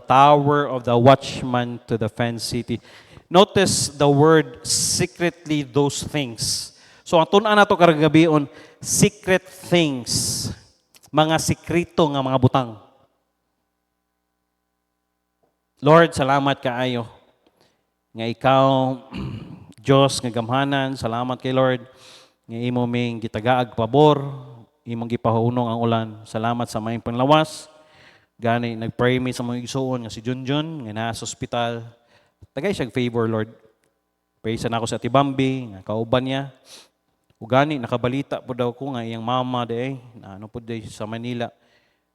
tower of the watchman to defend city. Notice the word secretly those things. So ang tun-an nato karagabion, secret things. Mga sikrito nga mga butang. Lord, salamat kaayo nga ikaw Diyos nga gamhanan. Salamat kay Lord nga imo ming gitagaag pabor, imong gipahunong ang ulan. Salamat sa maayong panlawas. Gani nagpray mi sa mga igsuon nga si Junjun nga naa sa ospital. Tagay siyang favor, Lord. Pray sa nako sa Tibambi nga kauban niya. Ugani nakabalita po daw ko nga iyang mama day na ano po day sa Manila.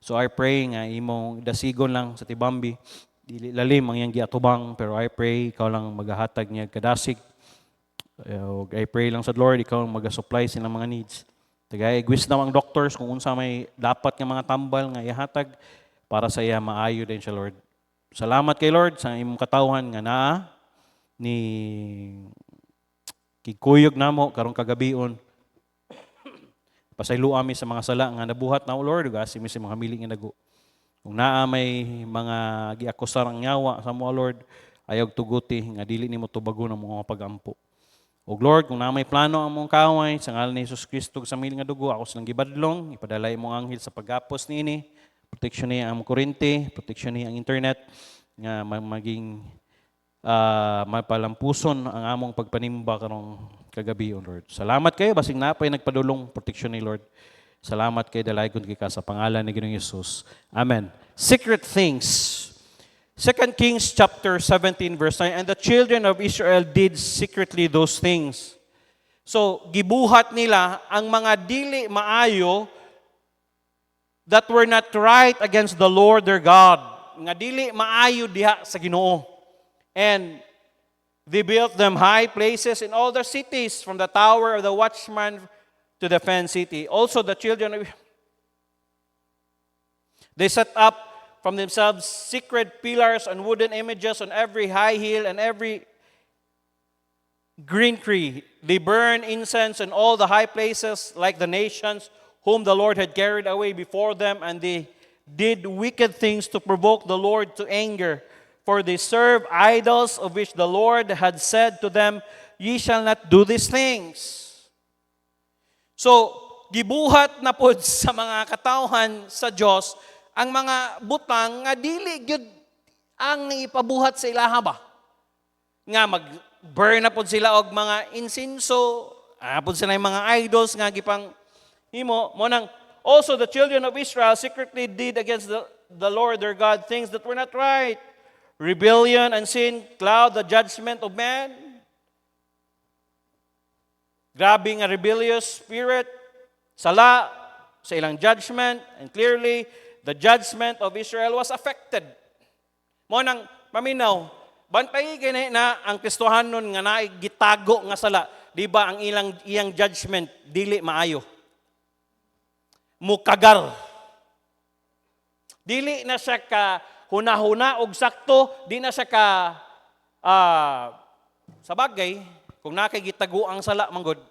So I pray nga imong dasigon lang sa Tibambi. Dili lalim ang iyang giatubang, pero I pray ikaw lang magahatag niya kadasig. I pray lang sa Lord ikaw ang mag-supply silang mga needs. Tagay wisdom ang doctors kung unsa may dapat nga mga tambal nga ihatag para sa iya maayo din siya, Lord. Salamat kay Lord sa imong katawhan nga naa ni kikuyog namo karong kagabion. Pasaylo ami sa mga sala nga nabuhat na, Lord, ugasi mi sa mga miling nga nago. Kung naa may mga giakusar ang nyawa sa mga, Lord, ayaw tuguti nga dili nimo tubagon ang mga pagampo. O Lord, kung naa may plano ang mong kaway sa ngalan ni Jesus Kristo sa miling nga dugo, ako silang gibadlong, ipadalay mong anghel sa paggapos niini, protection niya ang kurente, protection niya ang internet, nga maging mapalampuson ang among pagpanimba karong kagabi, O Lord. Salamat kayo, basing napay nagpadulong protection ni Lord. Salamat kay dalaygon kay ka sa pangalan ni Ginoong Hesus. Amen. Secret things. 2 Kings chapter 17 verse 9, and the children of Israel did secretly those things. So, gibuhat nila ang mga dili maayo that were not right against the Lord their God. Nga dili maayo diha sa Ginoo. And they built them high places in all their cities, from the tower of the watchman to the fenced city. Also the children of they set up from themselves secret pillars and wooden images on every high hill and every green tree. They burn incense in all the high places like the nations whom the Lord had carried away before them, and they did wicked things to provoke the Lord to anger. For they serve idols of which the Lord had said to them, ye shall not do these things. So, gibuhat na pod sa mga katawhan sa Dios ang mga butang nga dili gyud ang ipabuhat sa ilaha ba. Nga mag-burn na pod sila og mga insinso, pod sila yung mga idols nga gipang himo mo nang also the children of Israel secretly did against the Lord their God things that were not right. Rebellion and sin cloud the judgment of man. Grabe nga rebellious spirit, sala sa ilang judgment, and clearly the judgment of Israel was affected. Mo nang paminaw, bantay kini na ang Kristohanon nga naay gitago nga sala, di ba ang iyang judgment dili maayo. Mukagar. Dili na siya ka huna-huna og sakto, di na siya ka sa bagay, kung nakagitago ang sala manggod,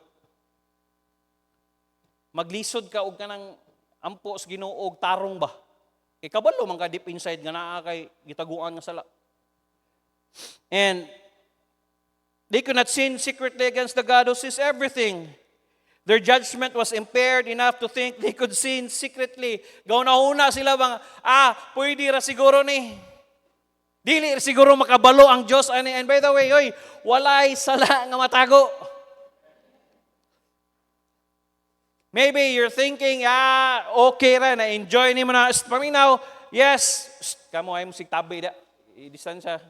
maglisod ka og kanang ampo sa Ginoo og tarong ba? Kay kabalo man ka deep inside nga naa kay gitaguan nga sala. And they could not sin secretly against the God who sees everything. Their judgment was impaired enough to think they could sin secretly. Gauna-una sila bang, pwede ra siguro ni. Dili siguro makabalo ang Diyos. And by the way, walay sala nga matago. Maybe you're thinking, okay ra, na-enjoy ni mo na. Paminaw, yes, kamo ay musik tabi da. I-distansya.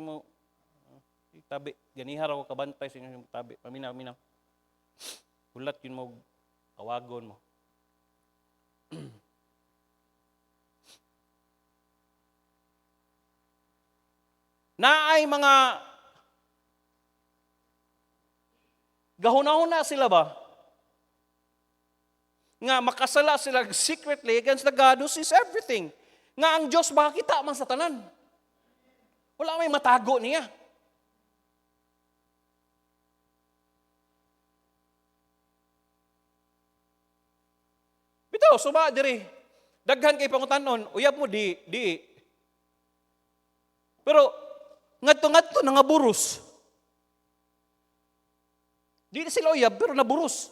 Mo tabi. Ganihar ako kabantay sa inyong tabi. Paminaw. Hulat yun mo, tawagon mo. Naay mga gahuna-huna sila ba? Nga makasala sila secretly against the God who sees everything. Nga ang Diyos makakita man sa tanan. Wala may matago niya. Bitaw, suba diri. Daghan kay pangutanon, uyab mo di. Pero ngadto-ngadto na nga buros. Di na sila uyab, pero naburos.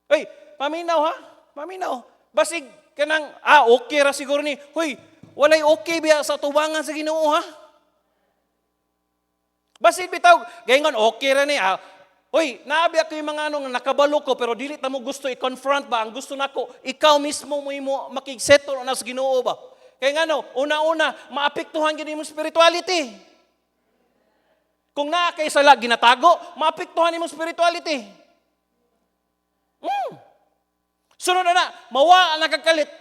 Hey, paminaw ha? Paminaw. Basig kanang, okay ra siguro ni. Hoy, walay okay biya sa tubangan sa Ginoo ha? Basig bitaw, gayon okay ra ni. Hoy, naabi ako yung mga nakabalo ko, pero dili ta mo gusto i-confront ba? Ang gusto nako, ikaw mismo mo makigsettle na sa Ginoo ba? Kaya una-una, maapektuhan yun yung spirituality. Kung naa kay sala ginatago, maapektuhan yung spirituality. Sunod na, mawa ang nagkakalit.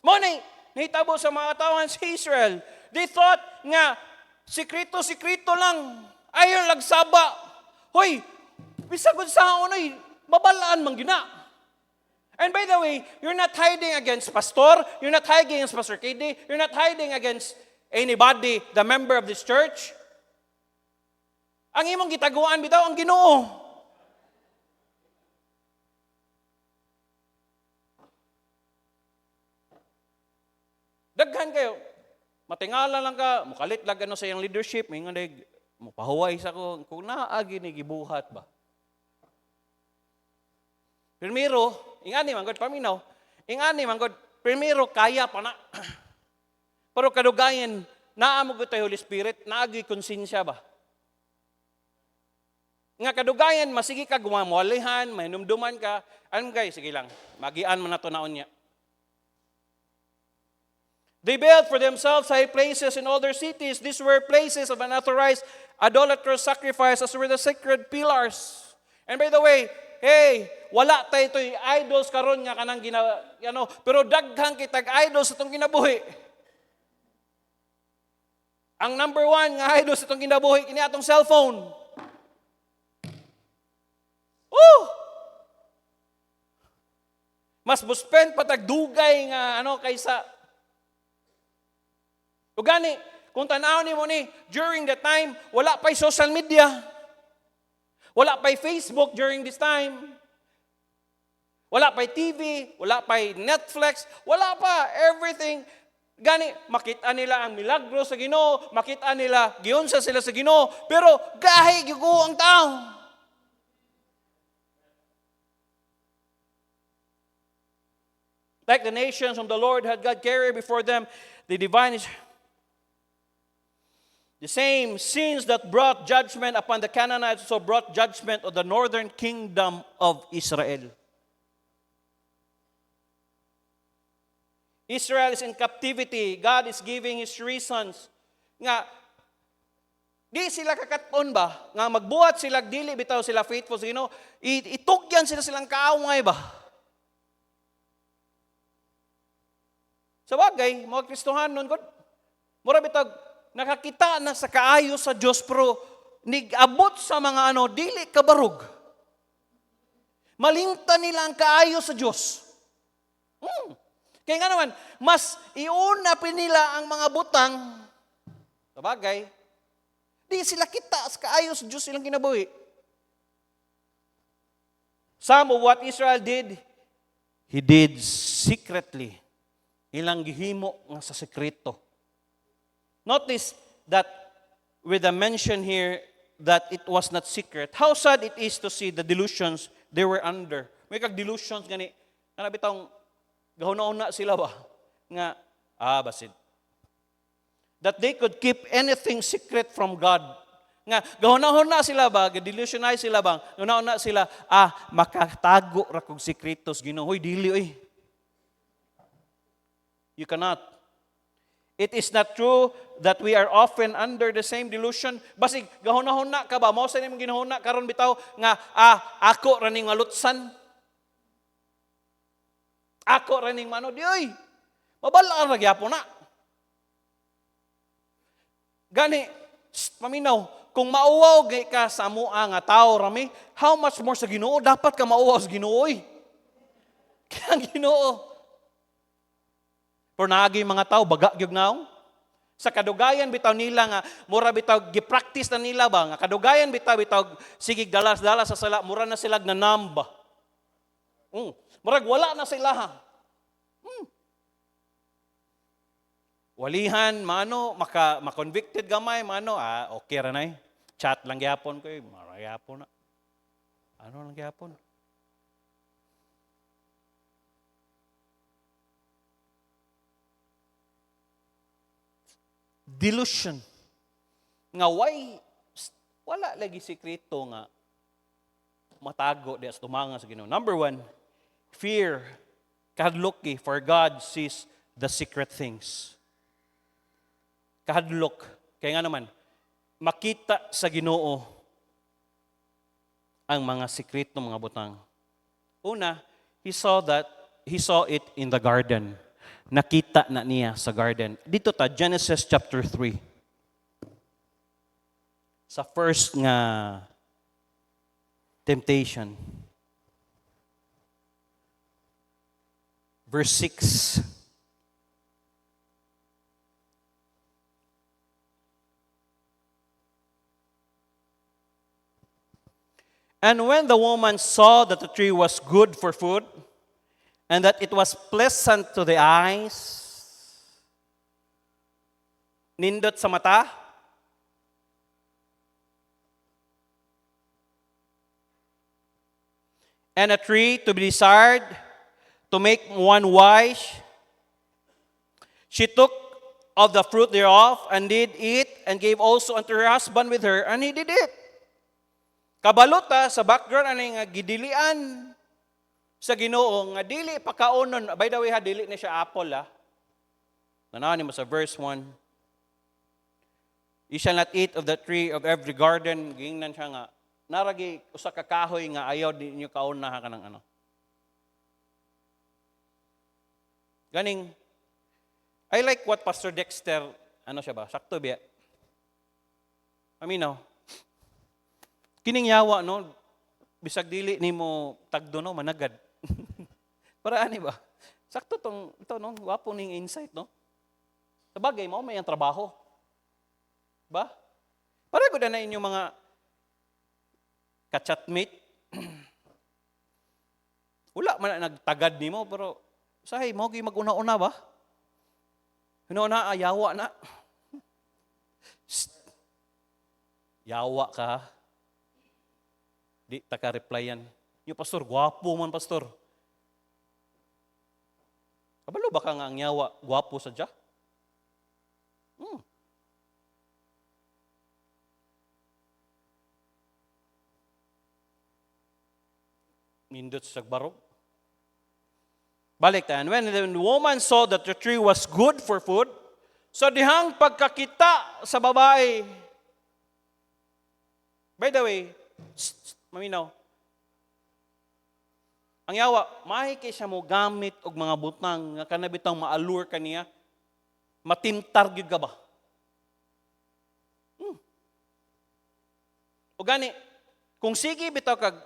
Mo nahitabo sa mga tauhan sa Israel. They thought nga, sikrito-sikrito lang. Ayaw lagsaba. Hoy, bisagod sa unoy, mabalaan man gina. And by the way, you're not hiding against pastor, you're not hiding against Pastor KD, you're not hiding against anybody, the member of this church. Ang imong gitaguan bitaw ang Ginoo. Daghan kayo. Matingala lang ka, mukalit lang sa iyang leadership, may nga pahuway sa ko, kung naagi ni gibuhat ba. Primero, ingani man gud paminaw, ingani man gud primero kaya pa na. Pero kadugayan, naamo gud tay Holy Spirit, naagi konsensya ba. Nga kadugayan, masigi ka gumamwalihan, may numduman ka, anong guys, sige lang, magian man nato naon niya. They built for themselves high places in all their cities. These were places of unauthorized idolatrous sacrifice as were the sacred pillars. And by the way, hey, wala tayo ito'y idols karon nga kanang pero daghang kitag idols sa itong kinabuhi. Ang number one nga idols sa itong kinabuhi, kini atong cellphone. Mas buspend patagdugay nga kaysa ugani, kung tanaw ni mo ni, during the time, wala pa'y social media. Wala pa'y Facebook during this time. Wala pa'y TV, wala pa'y Netflix, wala pa, everything. Gani, makita nila ang milagro sa Ginoo, makita nila, giyunsa sila sa Ginoo, pero gahi, gigo ang tao. Like the nations whom the Lord had God carry before them, the divine the same sins that brought judgment upon the Canaanites also brought judgment on the northern kingdom of Israel. Israel is in captivity. God is giving His reasons. Nga, di sila kakaton ba? Nga magbuhat sila, dili bitaw sila faithful sa Ginoo. Itugyan sila silang kaaway ba? Sa bagay, mga Kristohan nun, mura bitaw, nakakita na sa kaayo sa Diyos, pero nigabot sa mga dili kabarog. Malimta nila ang kaayo sa Diyos. Kaya nga naman, mas iuna pinila ang mga butang, sa bagay, di sila kita sa kaayo sa Diyos silang kinabuhi. Some of what Israel did, he did secretly. Ilang gihimo nga sa sekreto. Notice that with the mention here that it was not secret, how sad it is to see the delusions they were under. May kag-delusions gani, bitang gahuna-una sila ba? Nga, basid. That they could keep anything secret from God. Nga, gahuna-una sila ba? Delusionize sila ba? Gahuna-una sila, makatago ra kog sekretos Ginoo. Hoy, dili, oy. You cannot. It is not true that we are often under the same delusion. Basig, gahuna-huna ka ba? Mao sa nimong ginahuna karon bitaw nga, ako raning malutsan. Ako raning di oy. Mabalaan ra gyapon na. Gani, paminaw, kung mauwaw ka sa amoa nga tao rami, how much more sa Ginoo dapat ka mauwaw sa Ginoo oy. Kaya ang Ginoo pero naagi mga tao, baga gyud naong. Sa kadugayan bitaw nila nga, mura bitaw, gipractice na nila ba, nga kadugayan bitaw, sigig dalas-dalas sa sala, mura na sila nanamba. Murag wala na sila ha. Walihan, mano, ma-convicted gamay, mano, okay ra na eh. Chat lang gyapon ko eh, marayapon na. Ano lang gyapon? Delusion. Nga wala lagi sikreto nga matago di as tumanga sa Ginoo. Number 1, fear. Kahadlok for God sees the secret things. Kahadlok. Kaya nga naman, makita sa Ginoo ang mga sikreto mga butang. Una, he saw it in the garden. Nakita na niya sa garden. Dito Genesis chapter 3. Sa first nga temptation. Verse 6. And when the woman saw that the tree was good for food, and that it was pleasant to the eyes, nindot sa mata, and a tree to be desired, to make one wise, she took of the fruit thereof, and did eat, and gave also unto her husband with her, and he did eat. Kabalota sa background ani nga gidilian sa Ginoo nga dili pakaonon. By the way dili na siya apple Tanaw mo sa verse 1. You shall not eat of the tree of every garden. Gingnan siya nga naragi usa ka kahoy nga ayaw di inyo kauna ka ng ano. Ganing I like what Pastor Dexter siya ba? Sakto biya. Aminaw. Kining yawa no bisag dili nimo tagdo no managad. Para ani ba? Sakto ito no, wapo ning insight no. Sabagay mo may ang trabaho. Ba? Para gud na inyong mga ka-chatmate. Wala man nagtagad nimo pero sahay mo gi maguna-una ba? Una yawa na. Yawa ka. Di taka-replyan. Yung pastor, gwapo man pastor. Kabalo ba ka nga ang yawa, gwapo sadya? Nindot sa barog. Balik tayo. When the woman saw that the tree was good for food, so dihang pagkakita sa babae. By the way, maminaw. Ang yawa, mahiki siya mo gamit og mga butang nga kanabitang ma-allure kaniya. Matimtar gyud ka ba? O gani, kung sige bitaw kag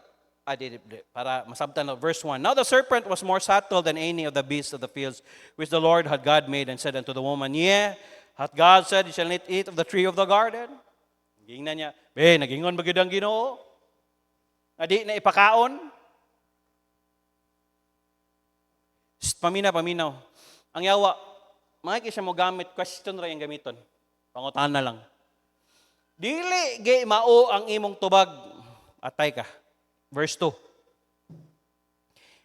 para masabtan na verse 1. Now the serpent was more subtle than any of the beasts of the fields which the Lord had God made, and said unto the woman, Yea, hath God said, You shall not eat of the tree of the garden? Gingnan niya, nagingon ba gyud ang Ginoo? Adi na ipakaon? Paminaw. Ang yawa, makikita siya mo gamit, question ra yung gamiton. Pangutan na lang. Dili gay mao ang imong tubag. Atay ka. Verse 2.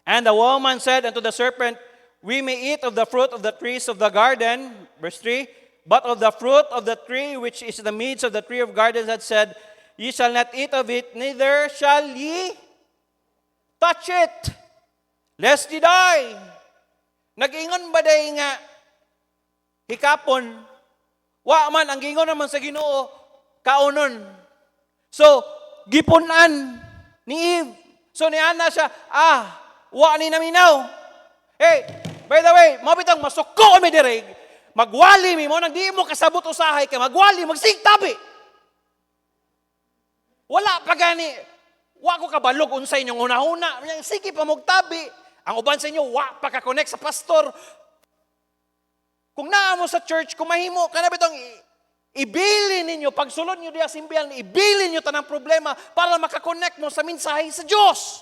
And the woman said unto the serpent, We may eat of the fruit of the trees of the garden. Verse 3. But of the fruit of the tree which is the midst of the tree of gardens had said, Ye shall not eat of it, neither shall ye touch it, lest ye die. Nag-ingon ba day nga, hikapon, wa man, ang gingon naman sa Ginoo, kaunon. So, gipunan ni Eve. So, niana siya, wa ni naminaw. Hey, by the way, mabitang masuko kami dirig, magwali mo, nang di mo kasabot usahay ka, magwali, magsigtabi. Wala pa gani, wa ko kabalog unsay inyong una-una. Sige pa magtabi. Ang uban sa inyo, wa pa ka-connect sa pastor. Kung naa mo sa church, kung mahimo, kanabitong ibili ninyo, pagsulod nyo diya simbihan, ibili nyo tanang problema para makakonect mo sa mensahe sa Diyos.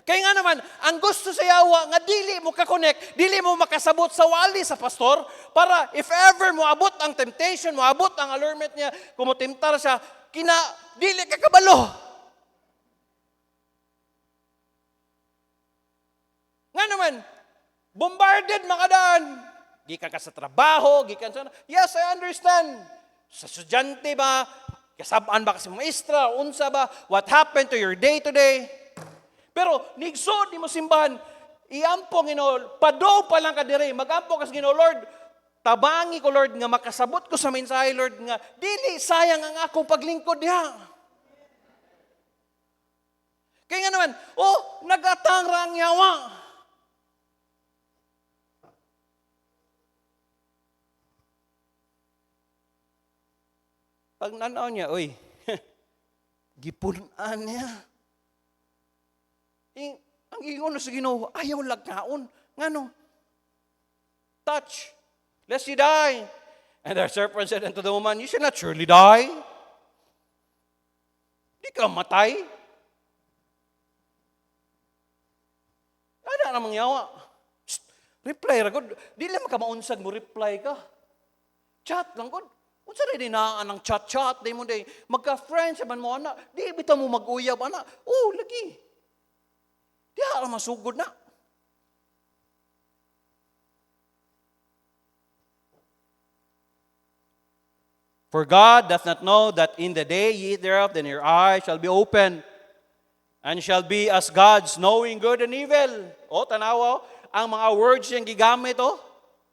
Kaya nga naman, ang gusto sa yawa, nga dili mo ka-connect, dili mo makasabot sa wali sa pastor, para if ever mo abot ang temptation, mo abot ang allurement niya, kung mo temptar siya, dili ka kabalo. Nga naman, bombarded mga daan. Gikan ka sa trabaho, gikan sa... Yes, I understand. Sa estudyante ba, kasabaan ba kasi maestra, unsa ba, what happened to your day-to-day? Pero, nigsod ni mo simbahan, iampo, Ginoo, padaw pa lang ka dire, magampo ka sa Ginoo, Lord, tabangi ko, Lord, nga makasabot ko sa mensahe, Lord, nga dili sayang ang akong paglingkod diha. Kaya nga naman, nagatangra ang yawa. Pag nanaw niya, gipunan niya. Ang ingon sa Ginoo, ayaw lagkaon. Ngano? Touch, lest you die. And the serpent said unto the woman, you shall not surely die. Di ka matay. Ano namang yawa? Reply ra gud. Di lang ka maunsag mo reply ka. Chat lang gud. Unsa rin dinaan ng chat-chat, di mo day, magka-friends, saban mo, anak, di bitaw mo mag-uyab, anak, lagi. Di harang masugod na. For God doth not know that in the day ye eat thereof, then your eyes shall be open, and shall be as gods, knowing good and evil. Tanawa, ang mga words yung gigamit,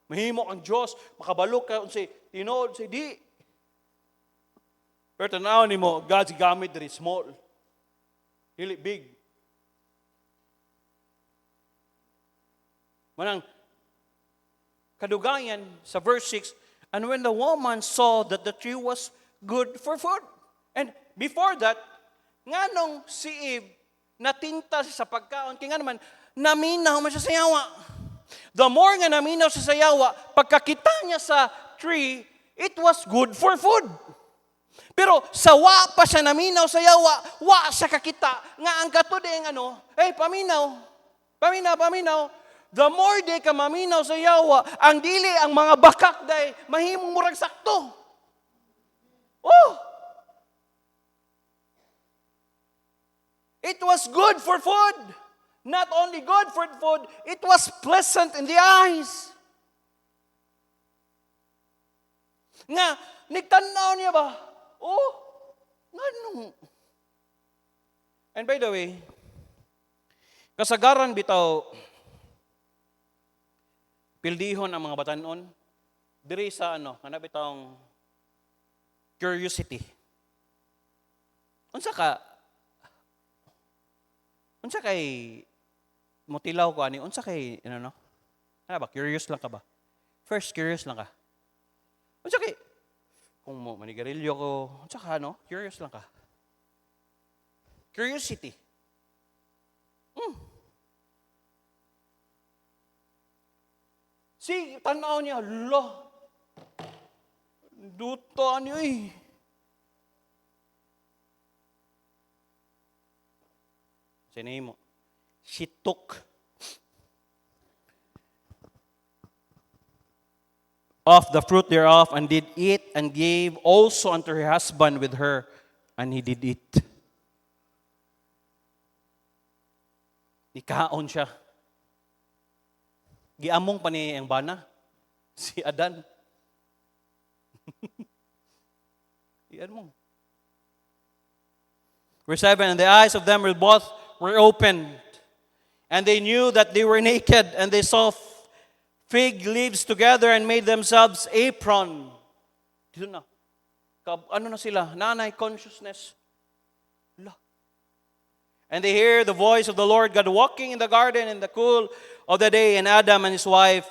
mahimo ang Diyos, makabalok ka, tinood, di. Pero tanaw ni mo, God's gamit diri small. Dili big. Manang, kadugayan sa verse 6, and when the woman saw that the tree was good for food. And before that, nga nung si Eve, natinta sa pagkaon, kaya nga naman, naminaw man siya sa yawa. The more nga naminaw siya sa yawa, pagkakita niya sa tree, it was good for food. Pero sa wa pa siya naminaw sa yawa, wa siya kakita. Nga ang katudeng paminaw. The more day ka maminaw sa yawa, ang dili ang mga bakak day, mahimong murag sakto. It was good for food. Not only good for food, it was pleasant in the eyes. Nga, nagtanaw niya ba? Ngano? And by the way, kasagaran bitaw, pildihon ang mga batanon, diri sa kanang bitawng curiosity. Unsa kay motilaw ko ani? Unsa kay ano ba? Curious lang ka ba? First, curious lang ka. Unsa kay kung manigarilyo ko, unsa ka curious lang ka. Curiosity. Si tanaw niya, duto niyo Sinay mo, she took of the fruit thereof and did eat and gave also unto her husband with her, and he did eat. Ikaon siya. Giamong pa ni ang bana, si Adan. Giamong. Verse 7, and the eyes of them were opened, and they knew that they were naked, and they saw fig leaves together and made themselves apron. Dito na. Ano na sila? Nanay consciousness. And they hear the voice of the Lord God walking in the garden in the cool of the day, and Adam and his wife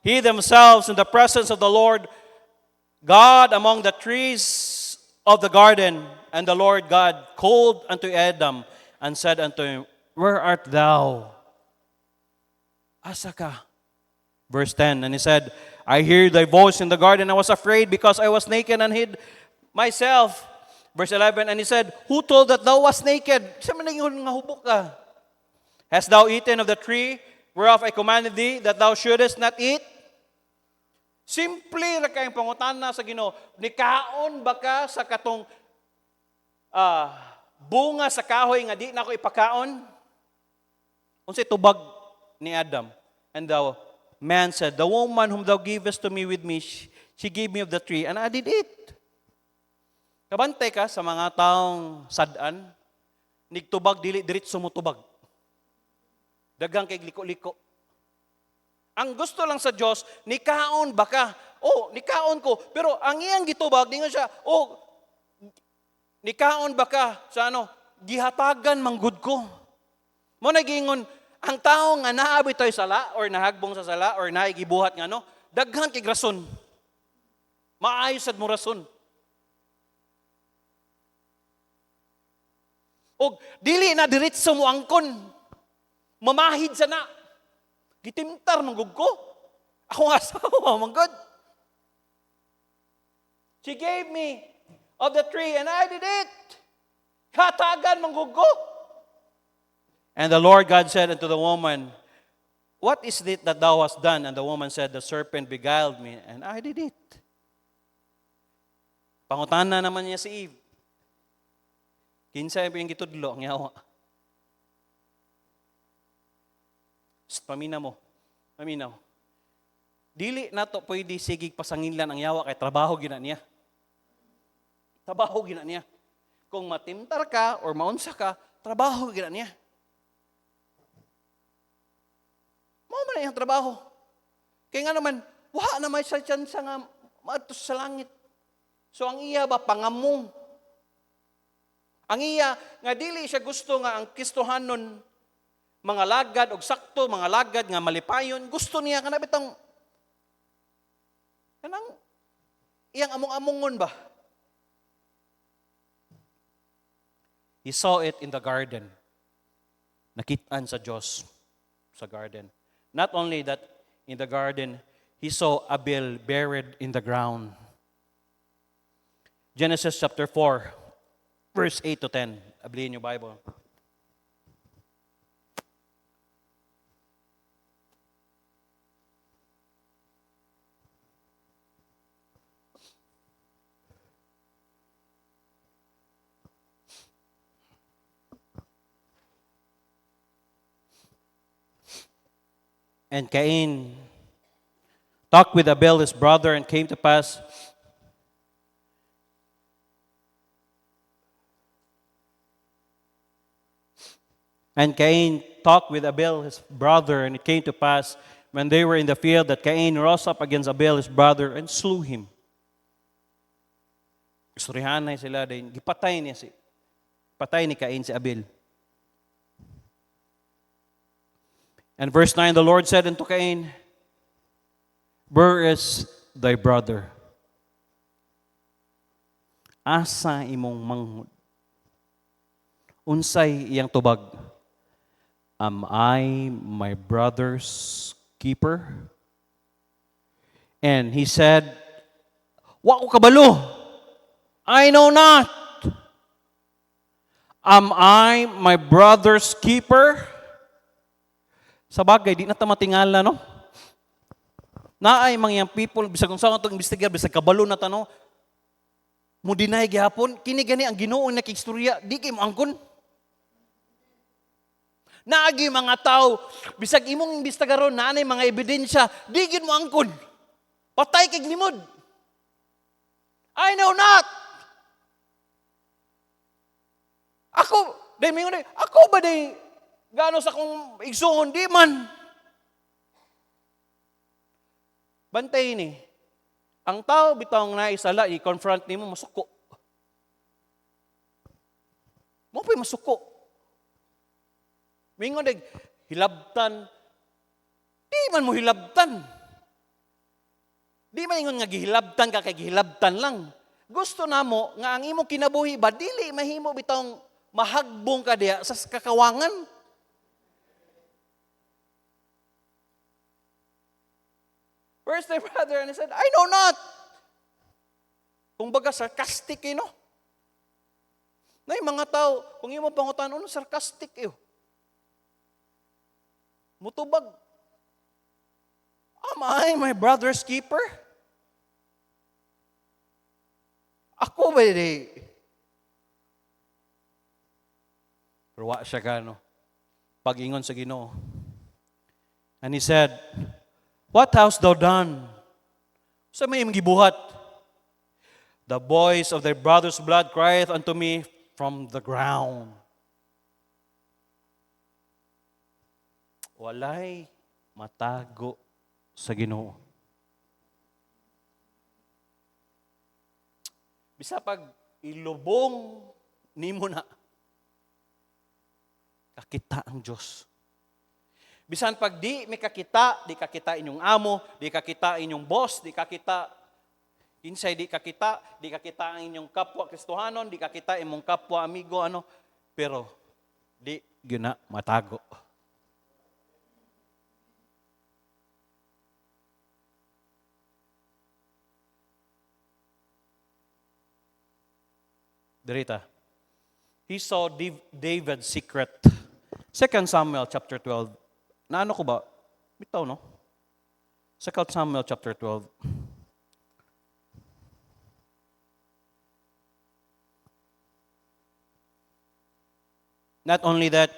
hid themselves in the presence of the Lord God among the trees of the garden. And the Lord God called unto Adam and said unto him, where art thou? Asa ka? Verse 10, and he said, I hear thy voice in the garden. I was afraid because I was naked and hid myself. Verse 11, and he said, who told that thou was naked? Sa man nga hubok ka? Hast thou eaten of the tree whereof I commanded thee that thou shouldest not eat? Simple ra kayong pangutana sa Ginoo. Nikaon ba ka sa katong bunga sa kahoy nga di na ako ipakaon? Unsay tubag ni Adam? And the man said, the woman whom thou givest to me with me, she gave me of the tree, and I did eat. Kabantay ka sa mga taong sadan, nigtubag dili diretso mo tubag. Dagang kay liko-liko. Ang gusto lang sa Diyos, nikaon ba ka? Oh, nikaon ko. Pero ang iyang gitubag, di nga siya, oh, nikaon ba ka sa ano? Gihatagan manggud ko. Mo nagingon, ang tao nga naabit tayo sala, or nahagbong sa sala, or naigibuhat nga no, daghan kay rason. Maayos sad mo rason. O dili na diretso mo angkon. Mamahid sa na. Gitimtar manggug ko. Ako nga asawa, manggod. She gave me of the tree and I did it. Hatagan manggug ko. And the Lord God said unto the woman, what is it that thou hast done? And the woman said, the serpent beguiled me and I did it. Pangutana naman niya si Eve. Kinsa yung gitudlo ang yawa. Paminaw mo. Paminaw. Dili na to pwede sigig pasanginlan ang yawa kay trabaho gina niya. Trabaho gina niya. Kung matimtar ka or maunsa ka, trabaho gina niya. Mao man ang trabaho. Kaya nga naman, wala na may sa tsansa nga maatos sa langit. So ang iya ba pangamong? Ang iya nga dili siya gusto nga ang Kristohanon mga lagad og sakto, mga lagad nga malipayon, gusto niya kana bitang kanang iyang among-amongon ba? He saw it in the garden. Nakitaan sa Diyos sa garden. Not only that, in the garden, he saw Abel buried in the ground. Genesis chapter 4, verse 8 to 10. Ablihin yung Bible. And Cain talked with Abel his brother, and came to pass and Cain talked with Abel his brother, and it came to pass when they were in the field that Cain rose up against Abel his brother and slew him. Istoryahan sila din, patay ni Cain si Abel. And verse 9, the Lord said unto Cain, where is thy brother? Asa imong manghud? Unsay iyang tubag? Am I my brother's keeper? And he said, wa ko kabalo. I know not. Am I my brother's keeper? Sa bagay, di na ta matingala, no? Naay mga people, bisag kung saan itong investigar, bisag kabalo na tanong, mo dinay gihapon, kini gani ang Ginoong nakikistorya, di kayo maangkon. Naagi mga tao, bisag imong imbestigaron, naanay mga ebidensya, di gid mo angkon. Patay kay limod. I know not. Ako ba day, gaano sa kong igsuon, di man. Bantay ni. Ang tao bitong naisala, i-confront ni mo, masuko. Mo pa'y masuko. Mingon dag, hilabtan. Di man mo hilabtan. Di man ingon nga gihilabtan ka kay gihilabtan lang. Gusto na mo nga ang imo kinabuhi ba, dili mahimo bitong mahagbong ka diya sa kakawangan. Where's thy brother? And he said, I know not. Kung baga, sarcastic no? Na yung mga tao, kung yung mga pangutan, ano sarcastic Mutubag. Am I my brother's keeper? Ako ba di? Pero wa siya gano. Pag-ingon sa Ginoo. And he said, "What hast thou done?" Sa may gibuhat. "The voice of thy brother's blood crieth unto me from the ground." Walay matago sa Ginoo. Bisa pag ilubong nimo na, kakita ang Diyos. Bisan pag di may kakita, di kakita inyong amo, di kakita inyong boss, di kakita insay, di kakita ang inyong kapwa Kristohanon, di kakita imong kapwa amigo, pero di gina matago. Dirita. He saw David's secret. 2 Samuel chapter 12. Naano ko ba? Bitaw, no? 2 Samuel chapter 12. Not only that,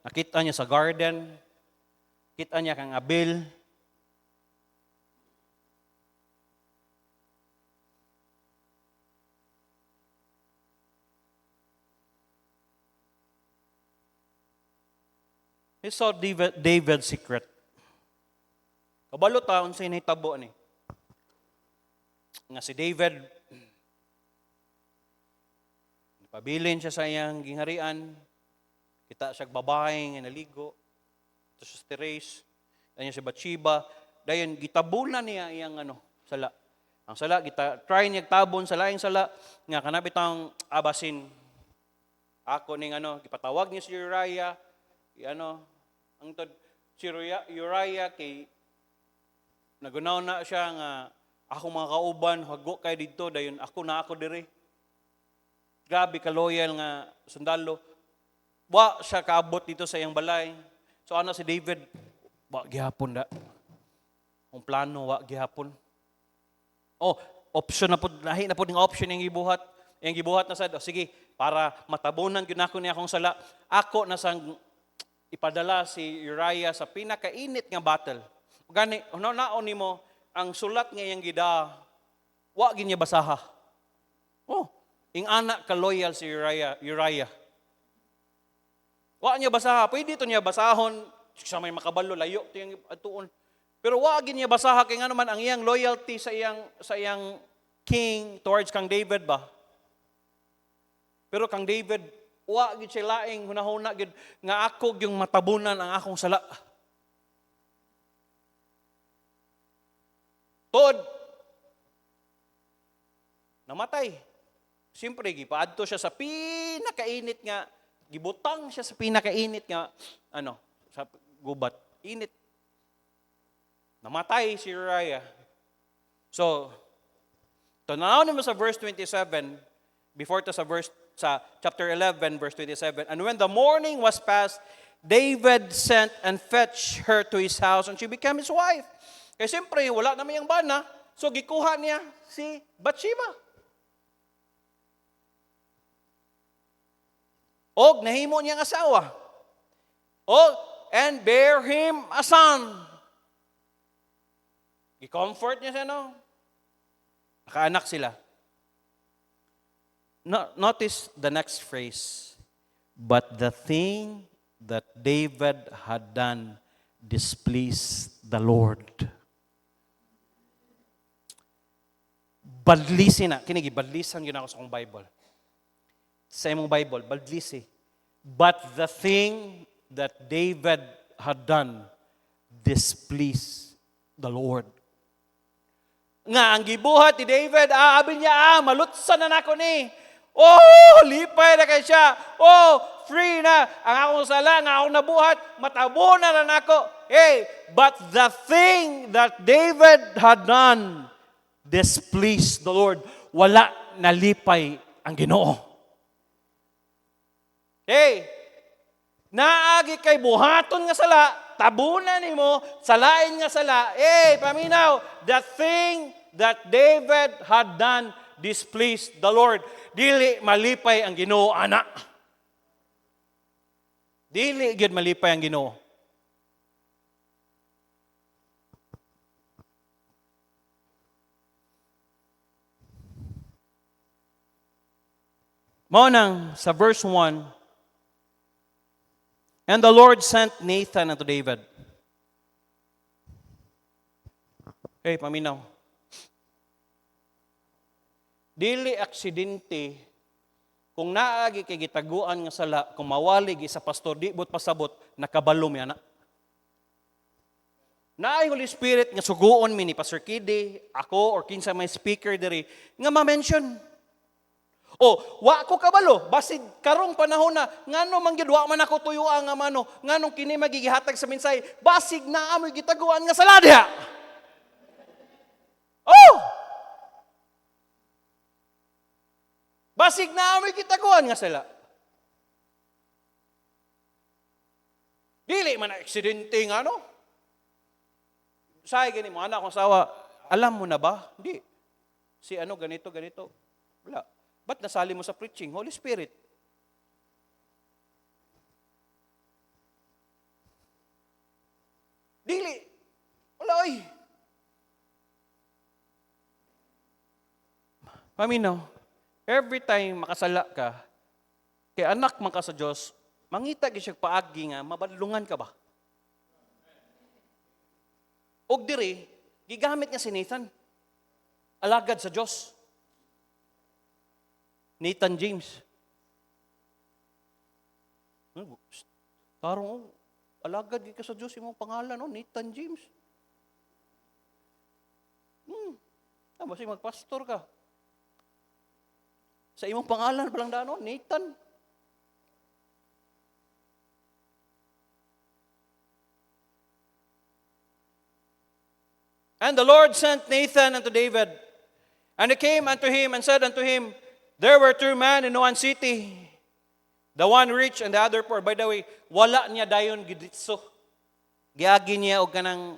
nakita niya sa garden, kita niya kang Abel. He saw David's secret. Kabalo ta, unsay nahitabo ni. Nga si David, napabilin siya sa iyang gingharian, kita siya babae nga naligo, ito siya si Therese, kanya si Bathsheba, dayon gitabunan niya iyang sala. Ang sala, try niya tabon sa laing sala, nga kanapit ang abasin. Ako ning gipatawag niya si Uriah, ang si Uriah kay nagunaw na siya nga ako mga kauban hago kay didto dayon ako diri. Grabe ka loyal nga sundalo. Wa siya kaabot dito sa iyang balay. So si David, wa gihapon da. Ang plano wa gihapon. Option na pud lahi na pud ng option yang gibuhat. Yang gibuhat na sad, sige, para matabunan gyud nako ni akong sala. Ako na sang ipadala si Uriah sa pinakainit nga battle. Gani, naon nimo ang sulat nga iyang gida, wa gid niya basaha. Ing anak ka loyal si Uriah. Wa niya basaha, pwede to niya basahon sa may makabalo layo tiyang atuon. Pero wa gid niya basaha kay ngano man ang iyang loyalty sa iyang king towards kang David ba. Pero kang David wa gid siya laing hunahuna gid nga ako yung matabunan ang akong sala. Tod namatay. Siyempre gipaadto siya sa pinakainit nga gibutang siya sa pinakainit nga sa gubat. Init. Namatay si Uriah. So, tanawin mo sa verse 27 before to sa chapter 11, verse 27. "And when the morning was past, David sent and fetched her to his house, and she became his wife." Kaya siyempre, wala naman yung bana, so gikuha niya si Bathsheba. Og nahimo niyang asawa. And bear him a son. I-comfort niya siya, Nakaanak sila. Notice the next phrase. "But the thing that David had done displeased the Lord." Badlisin na. Kinigi, badlisan yun ako sa kong Bible. Sa imong Bible, badlisi. "But the thing that David had done displeased the Lord." Nga, ang gibuhat ni David, abi niya, malutsan na nako ni. Lipay na kay siya. Free na. Ang akong sala, ang akong nabuhat, matabunan na nako. But the thing that David had done displeased the Lord. Wala nalipay ang Ginoo. Naagi kay buhaton nga sala, tabunan nimo, salain nga sala. Paminaw, the thing that David had done displeased the Lord. Dili malipay ang Ginoo, ana. Dili gyud malipay ang Ginoo. Mao nang sa verse 1, and the Lord sent Nathan unto David. Paminaw. Dili aksidente kung naagi kay gitaguan nga sala, kung mawalig sa pastor, di but pasabot, nakabalo mi ana. Naay Holy Spirit nga suguon mi ni Pastor Kidi, ako, or kinsa may speaker diri, nga ma-mention. Wa ko kabalo, basid karong panahon na, ngano man gyud wa man ako tuyuan nga mano, nganong kini magigihatag sa minsay, basig na amoy gitaguan nga sala diha. Basig na amoy gitaguan nga sala. Dili man na aksidente nga no. Say gani mo anak kong sawa, alam mo na ba? Hindi. Si ganito. Wala. Ba't nasali mo sa preaching? Holy Spirit. Dili. Wala oy. Paminaw, every time makasala ka, kay anak man ka sa Diyos, mangita gyud siya paagi nga, mabadlungan ka ba? Og diri, gigamit niya si Nathan. Alagad sa Diyos. Nathan James. Tarong, alagad ka sa Diyos, imong pangalan, Nathan James. Basta magpastor ka. Sa imong pangalan palang dano, Nathan. And the Lord sent Nathan unto David, and he came unto him and said unto him, there were two men in one city, the one rich and the other poor. By the way, wala niya dayon giditso. Giagi niya og kanang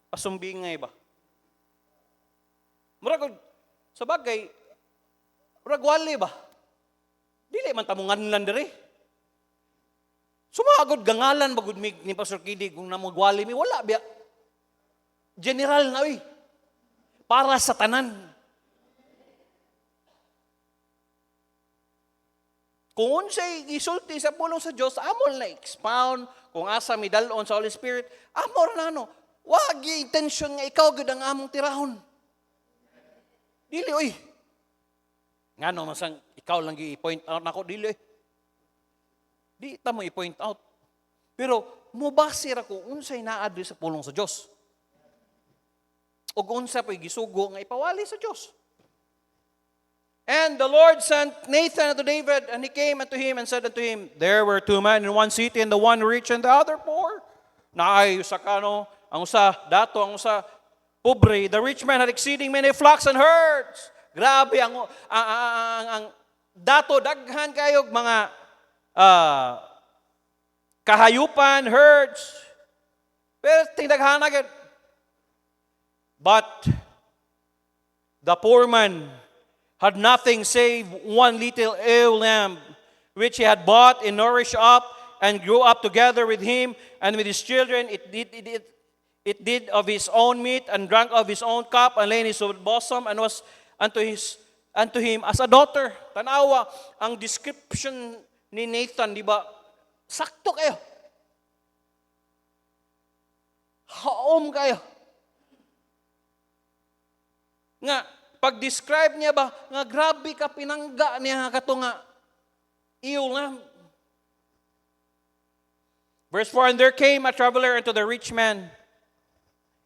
pasumbingay ba? Murag sa bagay, murag wali ba? Dili man tamungan lang diri. Sumagod gangalan bagud ni Pastor Kidi kung namugwali mi wala biya. General na para sa tanan. Kung unsay gisulti sa pulong sa Dios, amol na expound kung asa mi dalon sa Holy Spirit, amor na wag intention nga ikaw gud ang among tirahon. Dili ngano masang ikaw lang i-point out nako dili. Di ta mo i-point out. Pero mubasir ako unsay naa diri sa pulong sa Dios. O unsa pa'y gisugo nga ipawali sa Diyos. And the Lord sent Nathan unto David, and he came unto him and said unto him, there were two men in one city, and the one rich and the other poor. Naay usa kano, ang usa dato, ang usa pobre. The rich man had exceeding many flocks and herds. Grabe ang dato daghan kayog mga kahayupan, herds. Pero tingdaghan agad. But the poor man had nothing save one little ewe lamb, which he had bought and nourished up, and grew up together with him and with his children. It did of his own meat, and drank of his own cup, and lay in his bosom, and was unto him as a daughter. Tanawa, ang description ni Nathan, di ba? Sakto kayo. Haom kayo. Nga, pag-describe niya ba, nga grabe ka pinangga niya kato nga, iyo nga. Verse 4, and there came a traveler unto the rich man,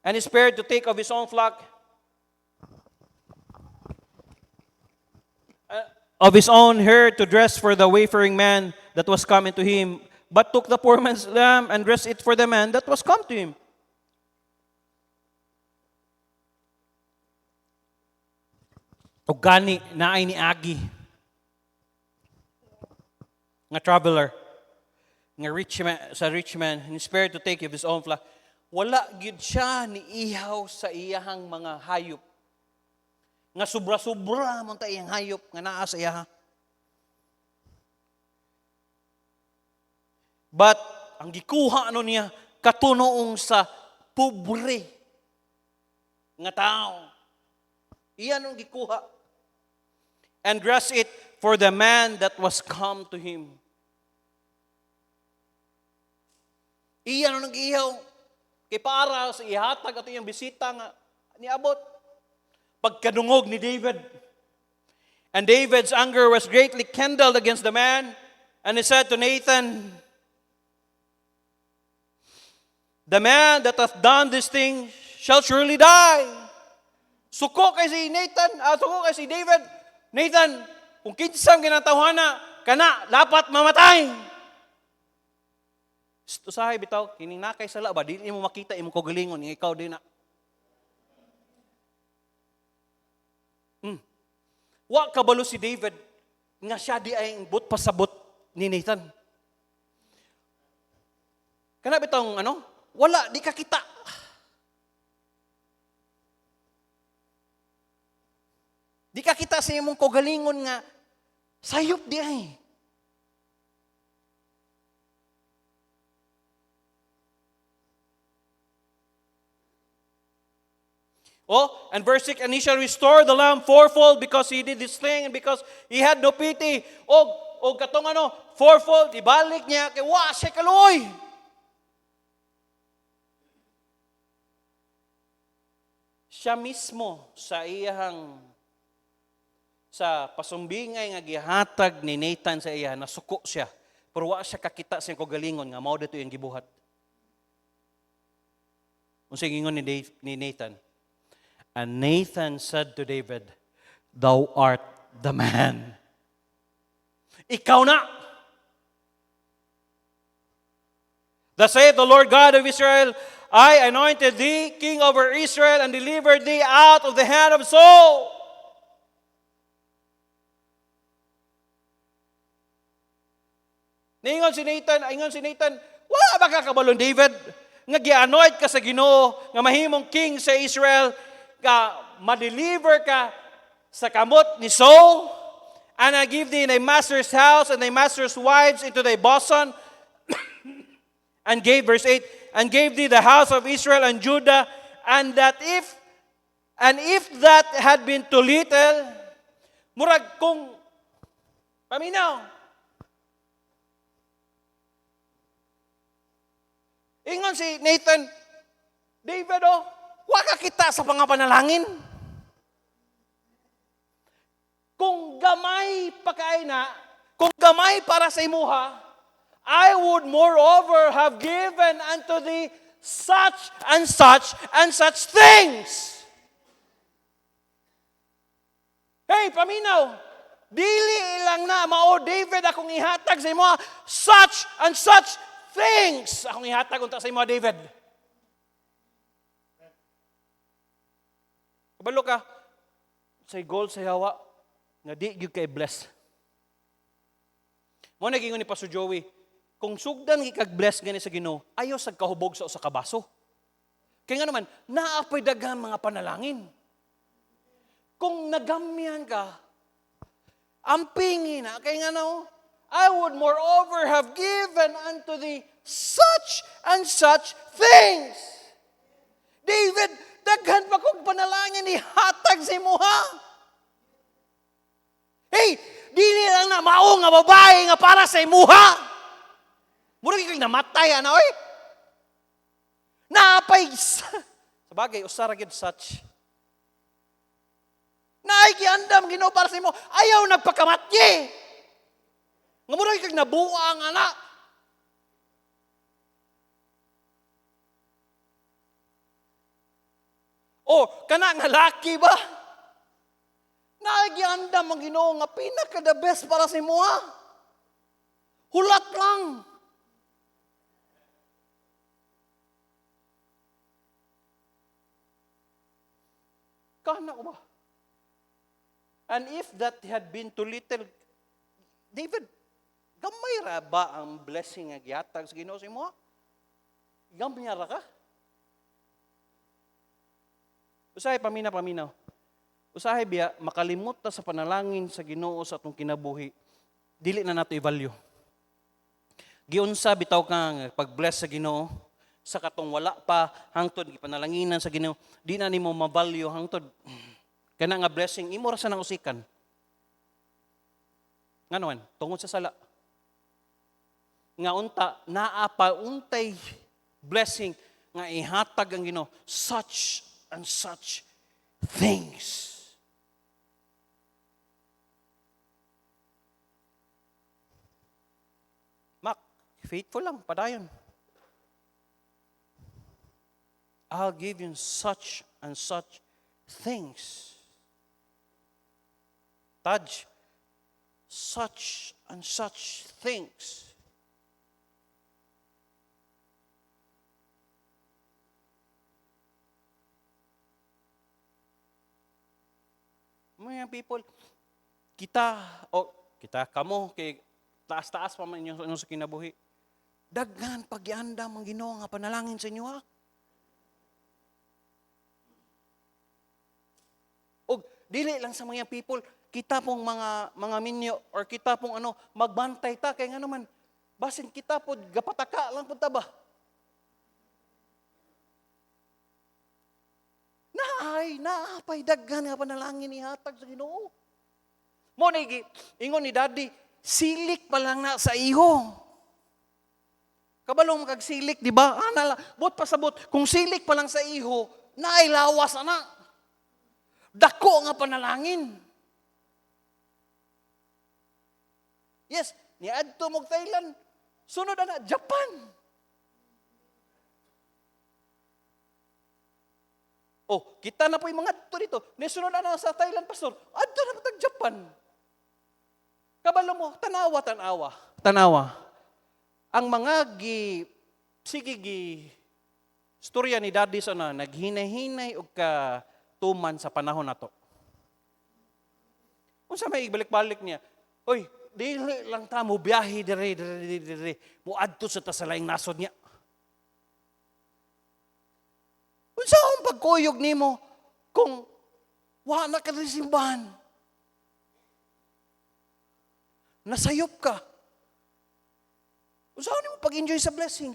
and he spared to take of his own flock, of his own herd to dress for the wayfaring man that was coming to him, but took the poor man's lamb and dressed it for the man that was come to him. O gani, naay ni Agi nga traveler. sa rich man, inspired to take of his own flock. Wala gyud siya ni ihaw sa iyahang mga hayop. Nga sobra-sobra man ta iyang hayop nga naa sa iyaha. But ang gikuha ano niya katunoong sa pobre nga tao. Iyan ang gikuha. And grasp it for the man that was come to him. Iyan ang nag-ihaw. Kay para sa ihatag ato yung bisita nga niabot. Pagkadungog ni David. And David's anger was greatly kindled against the man. And he said to Nathan, the man that hath done this thing shall surely die. Suko kay si Nathan, suko kay si David. Nathan, kung kinsang ginatawhana, kana, dapat mamatay. Usahay bitaw, kining nakay sala ba, di mo makita imong kaugalingon, nga ikaw din na. Wa kabalo si David, nga siya di ay but pasabot ni Nathan. Kana bitaw wala, di ka kita. Di ka kita sa imong kaugalingon nga, sayop di ay. Oh, and verse 6, and he shall restore the lamb fourfold because he did this thing and because he had no pity. O katong fourfold, ibalik niya, kay wa siya kaluoy. Siya mismo sa iyahang sa pasumbingay nga gihatag ni Nathan sa iya, nasuko siya. Pero wa siya kakita sa kaugalingon nga mao dito yung gibuhat. Unsay ingon ni Nathan? And Nathan said to David, thou art the man. Ikaw na. Thus saith the Lord God of Israel, I anointed thee king over Israel and delivered thee out of the hand of Saul. Ingon si Nathan, wala ba ka kabalon David? Nga gi-anoint ka sa Ginoo, nga mahimong king sa Israel, ka ma-deliver ka sa kamot ni Saul, and I give thee thy master's house and thy master's wives into thy bosom, and gave, verse 8, and gave thee the house of Israel and Judah, and if that had been too little, murag kung paminaw. Ingon si Nathan, David, wa ka kita sa mga panalangin. Kung gamay pa kay na, kung gamay para sa imuha, I would moreover have given unto thee such and such and such things. Hey, paminaw, dili ilang na mao David akong ihatag sa imuha, such and such things akong ihatag unta sa imuha David. Kabalo ka, say goal sa yawa, nga di gyud kay bless. Mo nagingon ni Pastor Joey, kung sugdan gikag-bless gani sa Ginoo, ayo sa kahubog sa usa ka baso. Kaya nga naman, naapay daghan mga panalangin. Kung nagamyan ka, ampingin na, kaya nga I would moreover have given unto thee such and such things. David, daghan pa kong panalangin ni hatag si muha. Hey, dili lang na mao nga babae nga para sa imuha. Murag ikaw namatay, oy. Naapay, sabagay, usara gid such. Naikiandam Ginoo para sa imo, ayaw nagpakamatye. Nga murag ikaw nabuang anak. Kana nga laki ba? Naikiandam ang Ginoo nga pinaka the best para sa imo. Hulat lang. Kana ko ba? And if that had been too little, David, Gamay ra ba ang blessing nga gihatag sa Ginoo sa imo? Gamay ra ka? Usahay paminaw. Usahay biya makalimot ta sa panalangin sa Ginoo sa atong kinabuhi. Dili na nato i-value. Giunsa bitaw ka nga pag-bless sa Ginoo sa katong wala pa hangtod gipanalanginan sa Ginoo, di na nimo ma-value hangtod kana nga blessing imo ra sa nang usikan. Nganoan, tungod sa sala. Nga unta naa pa untay blessing nga ihatag ang Ginoo, such and such things. Mak, faithful lang, padayon. I'll give you such and such things. Taj, such and such things. Mga people, kita, kamo, kay taas-taas pa man inyo sa kinabuhi. Daghan pagyanda ang Ginoo nga panalangin sa inyo ha. O dili lang sa mga people, kita pong mga minyo or kita pong magbantay ta kay nga naman basin kita pod gapataka lang pud ta ba. Naapay daghan nga panalangin ihatag sa Ginoo. Mo na ingon ni Daddy, silik pa lang na sa iho. Kabalong magagsilik, di ba? Bot pasabot, kung silik pa lang sa iho, nailawas na. Dako nga panalangin. Yes, niadto mo Thailand. Sunod na, Japan. Oh, kita na po yung mga ito dito. Nisunod na sa Thailand, Pastor. Adto na po Japan. Kabalo mo, tanawa. Ang mga storya ni Daddy sa naghinay-hinay o tuman sa panahon na to. Kung sa may ibalik-balik niya, oy, dili lang ta mo biyahe dire. Muadto sa tasalaing nasod niya. Kung saan pagkuyog nimo kung wala ka rin simbahan, nasayop ka. Kung saan mo pag-enjoy sa blessing?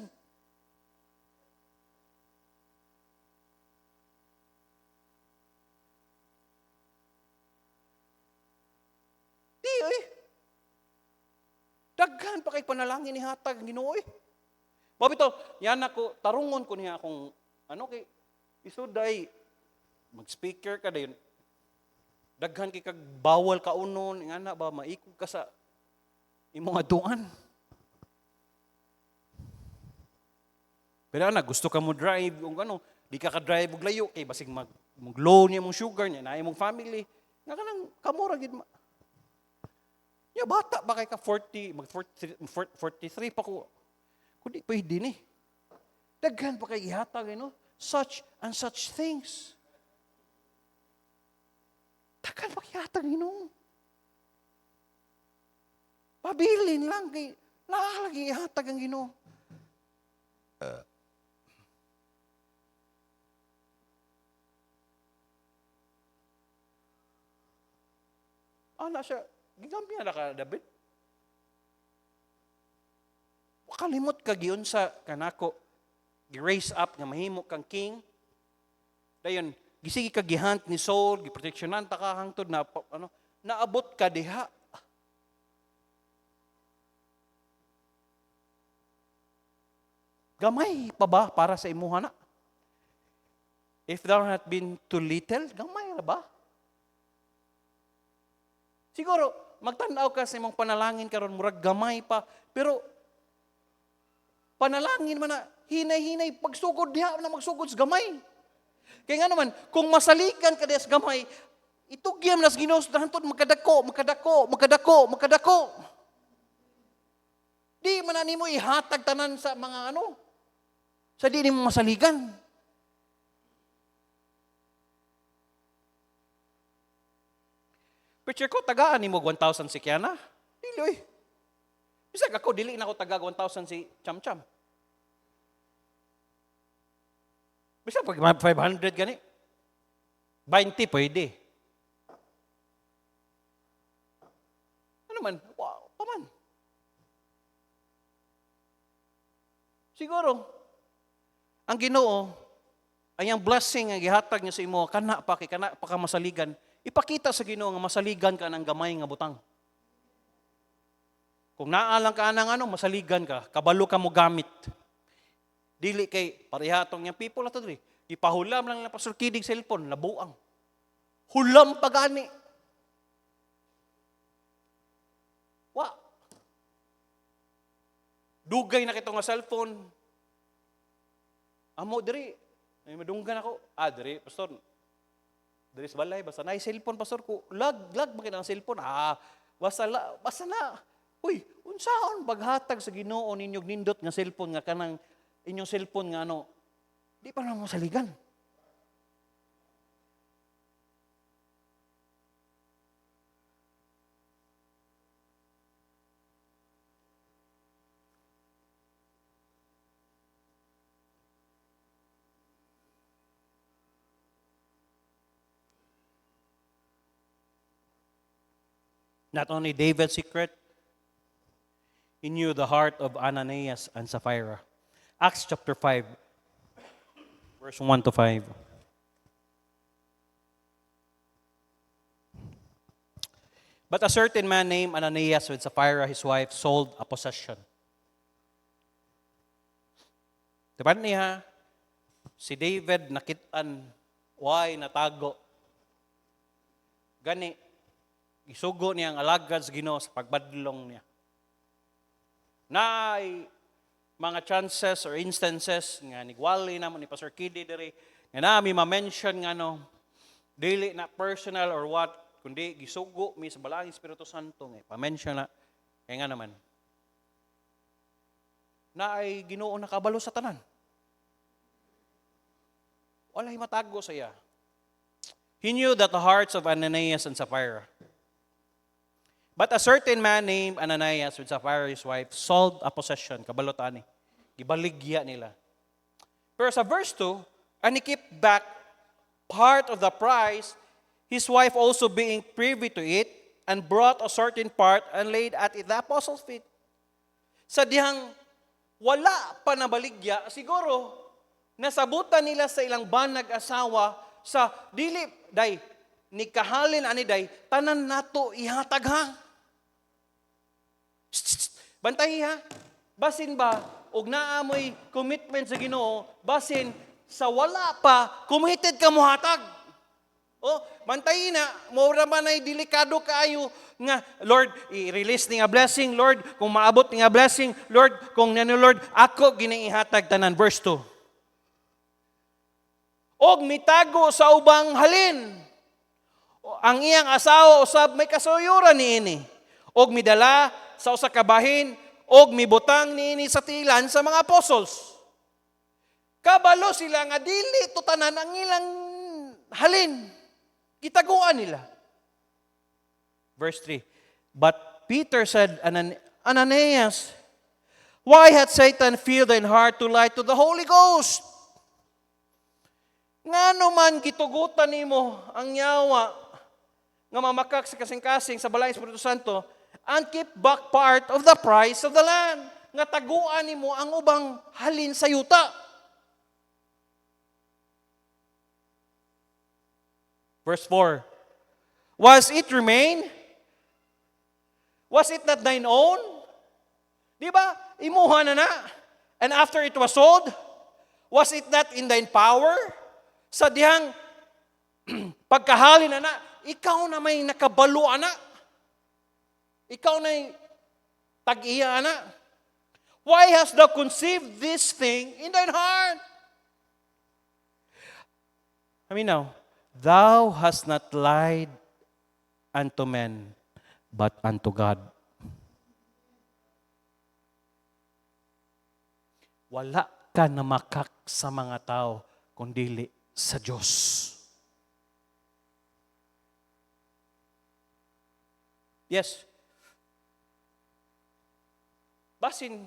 Di, daghan pa kay panalangin ni hatag Ginoo. Mabito, yan ako, tarungon ko niya akong, kay, isuday, mag-speaker ka dayon. Daghan kay kag bawal ka unon, nga na ba, maikog ka sa imong aduan. Pero gusto ka mo drive, di ka drive og layo, kay basig mag-low niya mong sugar niya, na imong family, nga kanang kamura gid ma. Ya bata ba kay ka 40, mag-43 pa ko. Kundi pwede ni. Daghan pa kay ihatag, such and such things. Daghan pa kay ihatag, Pabilin lang kay nakalagi ihatag ang Ginoo. Ana siya, gigampihan na ka, David. Kalimot ka giyon sa kanako, gi-raise up nga mahimo kang king. Dayon, gisigi ka gihant ni Saul, giproteksyonan ta ka hangtod na naabot ka diha. Gamay pa ba para sa imuha na? If thou had been too little, gamay na ba? Siguro, magtanaw ka sa imong panalangin karon murag gamay pa, pero panalangin man na, hinay-hinay, pagsugod diha na magsugod sa gamay. Kaya nga naman, kung masalikan ka diha sa gamay, itugyam na sa Ginoo sa hantod magkadako. Di man na nimo ihatag tanan sa mga sa di nimo masaligan. Preacher ko, tagaan ni mo 1,000 sikyana? Dili. Bisag ako, dili na ako taga 1,000 si Cham-Cham. Bisag pag 500 gani. 20 pwede. Ano man? Wow, paman. Siguro, ang Ginoo, ay ang blessing nga gihatag niya sa imo, kana pa ka masaligan, ipakita sa Ginoo nga masaligan ka ng gamay nga butang. Kung naalang ka ng masaligan ka, kabalo ka mo gamit. Dili kay parehatong yung people ato diri. Ipahulam lang na Pastor Kidig cellphone, labuang. Hulam pagani. Wa. Dugay na kito nga cellphone. Amo diri, ay madunggan ako. Diri, pastor. Diri sa balay, basta na cellphone, pastor ko. Lag bakit ang cellphone? Basta na. Uy, unsaon baghatag sa Ginoo ninyog nindot nga cellphone nga kanang inyong cellphone nga di pa naman masaligan. Not only David's secret, he knew the heart of Ananias and Sapphira. Acts chapter 5, verse 1 to 5. But a certain man named Ananias with Sapphira, his wife, sold a possession. Diba niya, si David nakitaan, why natago. Gani, isugo niya ang alagad sa Ginoo sa pagbadlong niya. Na mga chances or instances nga nigwali na mo ni Pastor Kiddy diri nga nami ma-mention nga dili na personal or what kundi gisugo mi sa balaang Espiritu Santo nga pa-mention na kay nga naman na ay Ginoo nakabalo sa tanan. Walay matago sa iya. He knew that the hearts of Ananias and Sapphira. But a certain man named Ananias with Sapphira, his wife, sold a possession. Kabalotani. Gibaligya nila. Pero sa verse 2, and he kept back part of the price, his wife also being privy to it, and brought a certain part and laid at the apostles' feet. Sa dihang wala pa nabaligya, siguro, nasabutan nila sa ilang banag asawa sa dili, day, ni kahalin ani day, tanan nato ihatag ha. Bantay ha. Basin ba, og naamoy commitment sa Ginoo, basin sa wala pa, committed ka mo hatag. Bantay na, mura man ay delikado kaayo nga, Lord, i-release ni nga blessing, Lord, kung maabot ni nga blessing, Lord, kung nano Lord, ako giniihatag tanan. Verse 2. Og mitago sa ubang halin. Ang iyang asawa usab may kasuyuran niini. Og midala sa usa ka bahin, og mibutang niini sa tilan sa mga apostles. Kabalo sila nga dili tutanan ang ilang halin. Gitaguan nila. Verse 3. But Peter said, Ananias, why had Satan filled thine heart to lie to the Holy Ghost? Ngano man gitugutan nimo ang yawa nga mamakak sa kasing-kasing sa balay Espiritu Santo and keep back part of the price of the land. Nga taguan nimo ang ubang halin sa yuta. Verse 4. Was it remain? Was it not thine own? Di ba? Imuha na. And after it was sold, was it not in thine power? Sa dihang pagkahalin na, ikaw na may nakabalo na. Ikaw na tag-iya na. Why hast thou conceived this thing in thine heart? Now, thou hast not lied unto men, but unto God. Wala ka na makak sa mga tao, kundili sa Diyos. Yes. basin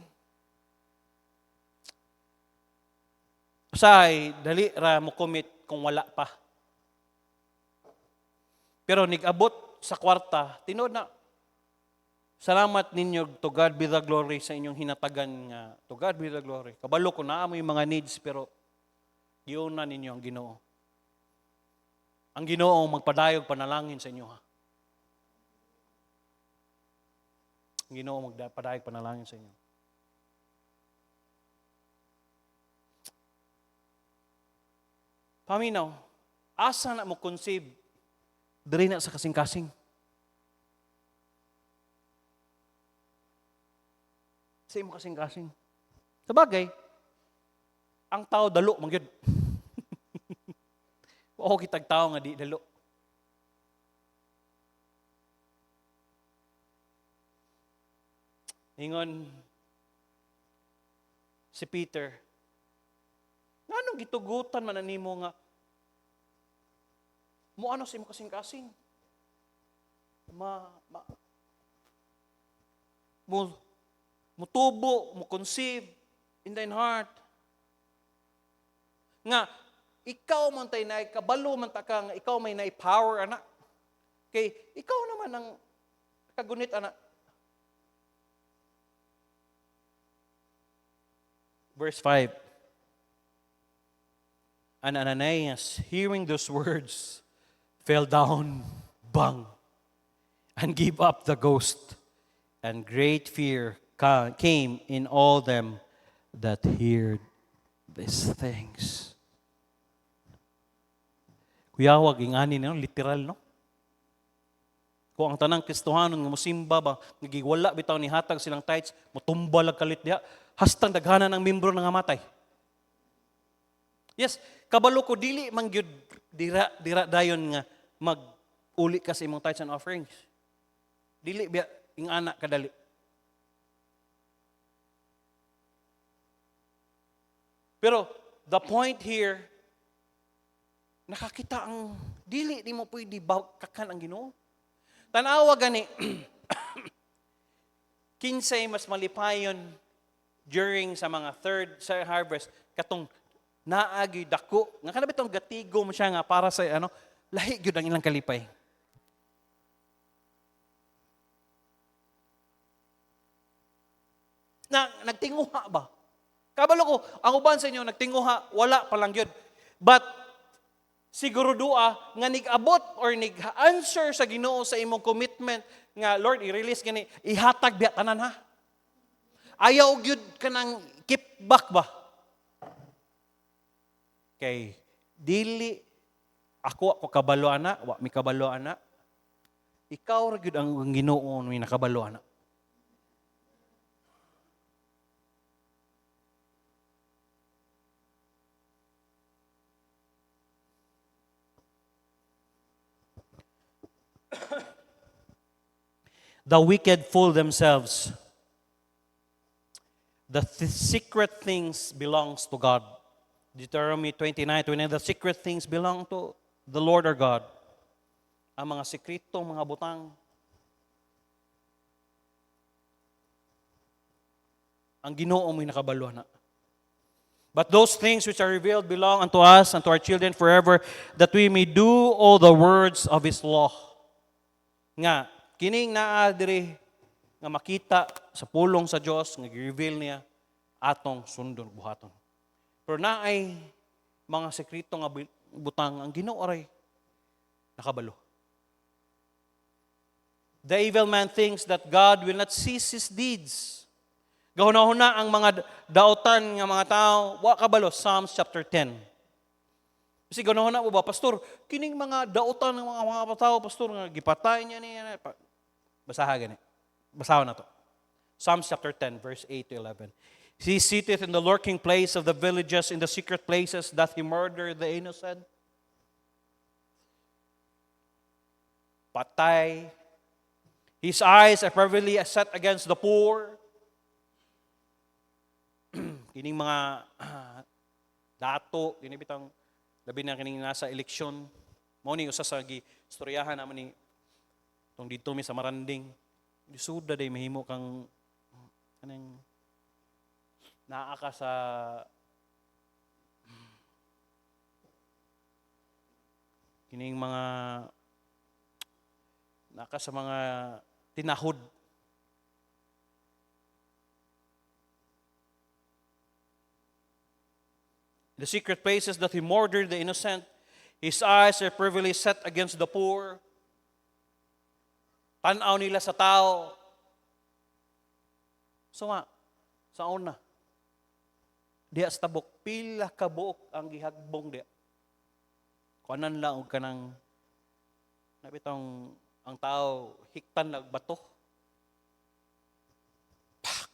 usahay dali ra mo commit kung wala pa. Pero nigabot sa kwarta, tinod na, salamat ninyo, to God be the glory sa inyong hinatagan nga, to God be the glory. Kabalo ko na mo yung mga needs, pero giuna ninyo ang Ginoo. Ang Ginoo magpadayog panalangin sa inyo, ha. Ang Ginoo magpadayog panalangin sa inyo. Paminaw, asa na mo conceive diri na sa kasing-kasing. Sa imo kasing-kasing. Sabagay, ang tao dalo man gyud. Oo kitag tao nga di dalo. Ingon si Peter, nganong gitugutan man nimo nga mo ano sa imo kasing-kasing? Mutubo, mo conceive in thine heart. Nga, ikaw man tayo na, kabalo man ta ka, nga ikaw may na-power, anak. Kay, ikaw naman ang kagunit, anak. Verse 5. And Ananias, hearing those words, fell down, bang, and gave up the ghost. And great fear came in all them that heard these things. Kuya, wag ingani no, literal no. Kung ang tanang Kristohanon nga mosimba ba, nagiwala bitaw ni hatag silang tithes, motumba lag kalit diha, hastang daghanan ng membro nga matay. Yes, kabalo ko dili man gyud dira dayon nga mag-uli ka sa imong tithes and offerings. Dili biya ingana kadali. Pero the point here, nakakita ang dili di mo pwede kakan ang Ginoo. Tanawa gani, kinsay mas malipayon during sa mga third sa harvest katong naagi dako nga kana bitong gatigo mo siya nga para sa ano lahi gyud ang ilang kalipay. Nagtinguha ba? Kabalo ko, ang uban sa inyo nagtinguha, wala pa lang yun. But siguro dua nga nig-abot or nig-answer sa Ginoo sa imong commitment nga Lord i-release gani ihatag biya tanan ha. Ayaw gyud kanang keep back ba? Kay dili ako kabalo ana, wa mi kabalo ana. Ikaw ra gyud ang Ginoo mi nakabalo ana. The wicked fool themselves. The secret things belongs to God. Deuteronomy 29:29. The secret things belong to the Lord our God. Ang mga sekretong mga butang. Ang Ginoo mo'y nakabalo na. But those things which are revealed belong unto us and to our children forever, that we may do all the words of His law. Nga, kining naa diri nga makita sa pulong sa Dios nga gi-reveal niya atong sundon buhaton. Pero naay mga sekreto nga butang ang Ginoo aray nakabalo. The evil man thinks that God will not cease his deeds. Gahuna-huna ang mga daotan nga mga tao, wa kabalo, Psalms chapter 10. Kasi gahuna mo ba, pastor, kining mga daotan ng mga tao, pastor, nga gipatay niya niya. Basaha gani. Basahan na to. Psalms chapter 10, verse 8 to 11. He sitteth in the lurking place of the villages, in the secret places, doth he murder the innocent? Patay. His eyes are privily set against the poor. Kining mga dato, kinibitang labi na kining nasa eleksyon. Mao ni usa sa istoryahan naman ni tong dito mi sa Maranding. Disuda day mahimo kang kanang naa ka sa kining mga naa ka sa mga tinahod. The secret places that he murdered the innocent. His eyes are privily set against the poor. Tanaw nila sa tao. So nga, sa una, diya sa tabok, pila ka buok ang gihagbong diya. Kuanan lang og kanang nabitong ang tao hiktan lag bato. Pak!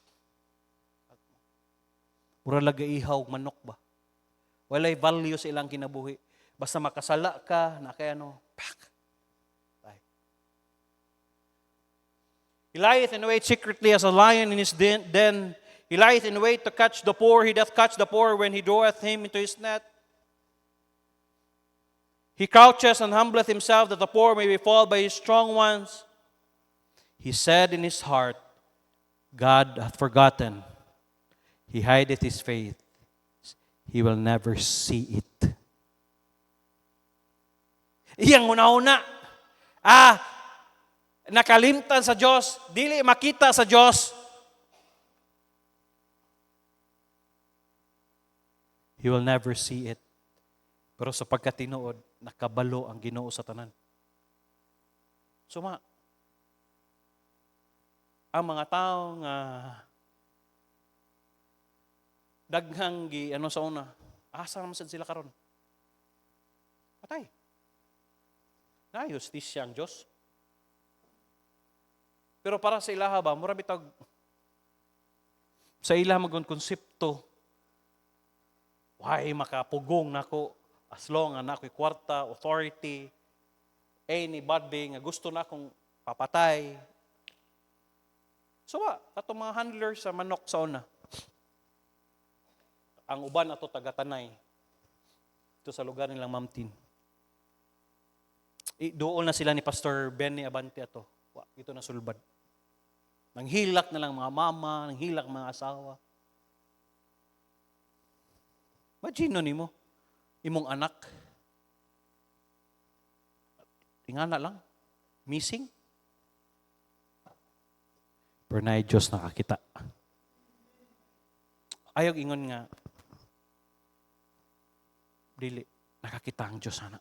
Mura lagaihaw og manok ba? Walay value sa ilang kinabuhi. Basta makasala ka, na kaya pak! He lieth in wait secretly as a lion in his den. He lieth in wait to catch the poor. He doth catch the poor when he draweth him into his net. He croucheth and humbleth himself that the poor may be followed by his strong ones. He said in his heart, God hath forgotten. He hideth his face. He will never see it. Iyang una-una. Nakalimtan sa Diyos, dili makita sa Diyos. He will never see it. Pero sa pagkatinuod, nakabalo ang Ginoo sa tanan. Suma, ang mga tao nga daghang sa una, asa naman sila karon? Patay. Na justisya ang Diyos. Pero para sa ilaha ba, mura bitag sa ilaha magon konsepto, why makapugong nako as long as nako'y kwarta, authority, anybody nga gusto na akong papatay. So katong mga handler sa manok sa una, ang uban ato taga-Tanay, ito sa lugar nilang Mamtin. Doon na sila ni Pastor Benny Abante ato. Ito na sulbad. Nanghilak na lang mga mama, nanghilak mga asawa. Imagine nimo, imong anak. Tingana lang, missing. Pero na Diyos nakakita. Ayog ingon nga, dili, nakakita ang Diyos sana.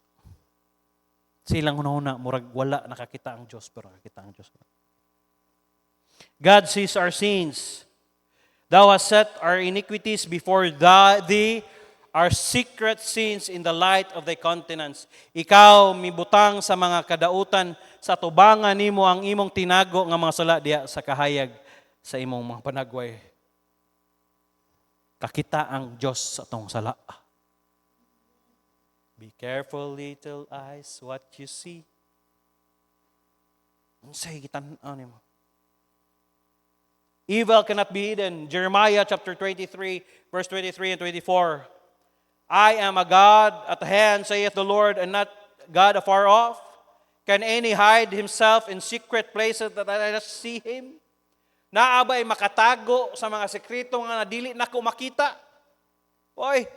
Silang una-una, murag wala nakakita ang Diyos, pero nakakita ang Diyos. God sees our sins. Thou hast set our iniquities before thee, our secret sins in the light of thy countenance. Ikaw mibutang sa mga kadautan, sa tubangan nimo ang imong tinago nga mga sala diya sa kahayag sa imong mga panagway. Kakita ang Diyos sa atong sala. Be careful, little eyes, what you see. Unsay gitan-an nimo? Evil cannot be hidden. Jeremiah chapter 23, verse 23 and 24. I am a God at hand, saith the Lord, and not God afar off. Can any hide himself in secret places that I not see him? Naabay makatago sa mga sekreto nga dili nako makita. Oy,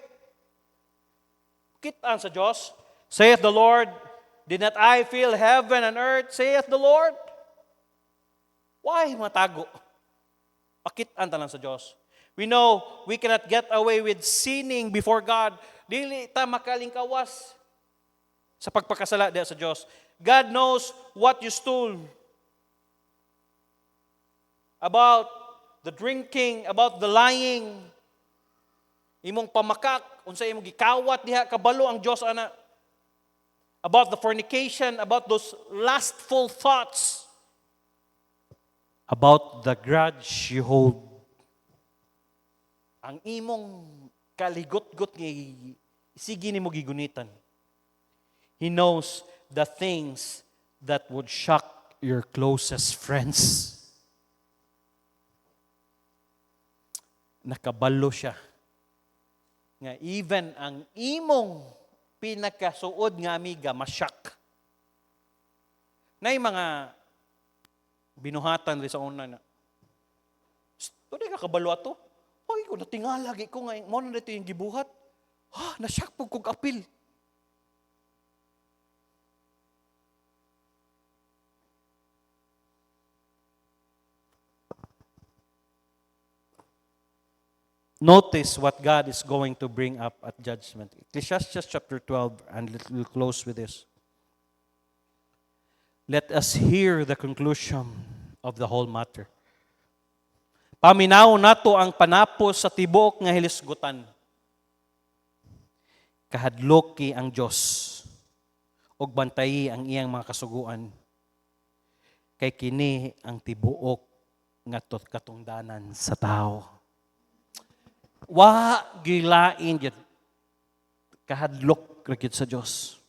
kitaan sa Diyos. Saith the Lord, did not I fill heaven and earth, saith the Lord? Why matago? Pakitaan ta lang sa Diyos. We know we cannot get away with sinning before God. Dili ta makalingkawas sa pagpakasala diya sa Diyos. God knows what you stole. About the drinking, about the lying, imong pamakak, unsay imong gikawat diha, kabalo ang Diyos ana. About the fornication, about those lustful thoughts, about the grudge you hold. Ang imong kaligot-got nga sige nimo gigunitan. He knows the things that would shock your closest friends. Nakabalo siya. Nga even ang imong pinakasuod nga amiga, masyak. Nay mga binuhatan rin sa una na, ito di ka kabalo ato? Hoy, ko natingala lagi ko nga mo na dito yung gibuhat. Ha, nasyak po kog apil. Notice what God is going to bring up at judgment. Ecclesiastes chapter 12, and we'll close with this. Let us hear the conclusion of the whole matter. Paminaw nato ang panapos sa tibuok nga hilisgutan. Kahadloki ang Dios ug bantayi ang iyang mga kasuguan. Kay kini ang tibuok nga katungdanan sa tao. Wa gilain gyud kahadlok ra gyud sa Dios.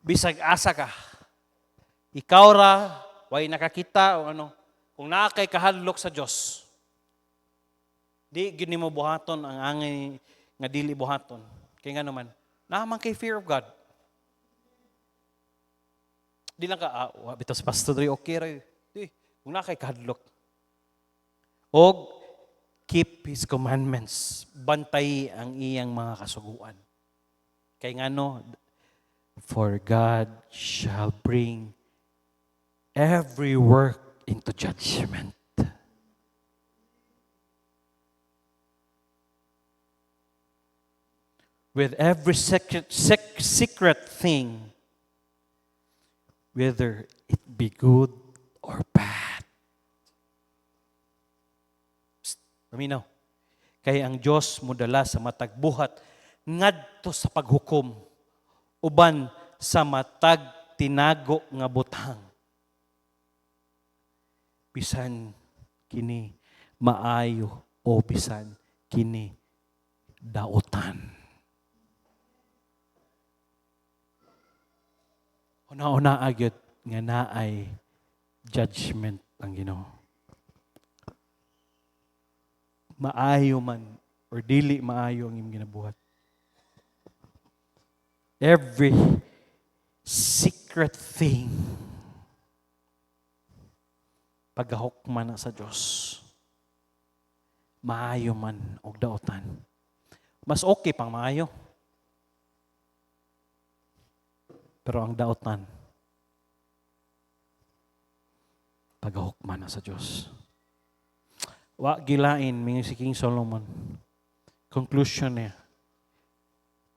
Bisag asa ka, ikaw ra way nakakita o ano, kung naa kay kahadlok sa Dios, di gyud nimo buhaton ang angay nga dili buhaton. Kay nga naman, naman kay fear of God. Di lang ka, bitaw si pastor dre okay ra. Di, kung naa kay kahadlok. Og keep His commandments. Bantay ang iyang mga kasuguan. Kay nga no, for God shall bring every work into judgment. With every secret thing, whether it be good or bad. Paminaw. Kay ang Dios modala sa matag buhat ngadto sa paghukom uban sa matag tinago nga butang. Bisan kini maayo o bisan kini daotan. Una-una agyod nga naay judgment ang Ginoo. Maayo man or dili maayo ang imong ginabuhat. Every secret thing pagahukman na sa Dios. Maayo man og daotan. Mas okay pang maayo. Pero ang daotan pagahukman na sa Dios. Wa gilain mingon si King Solomon. Conclusion niya.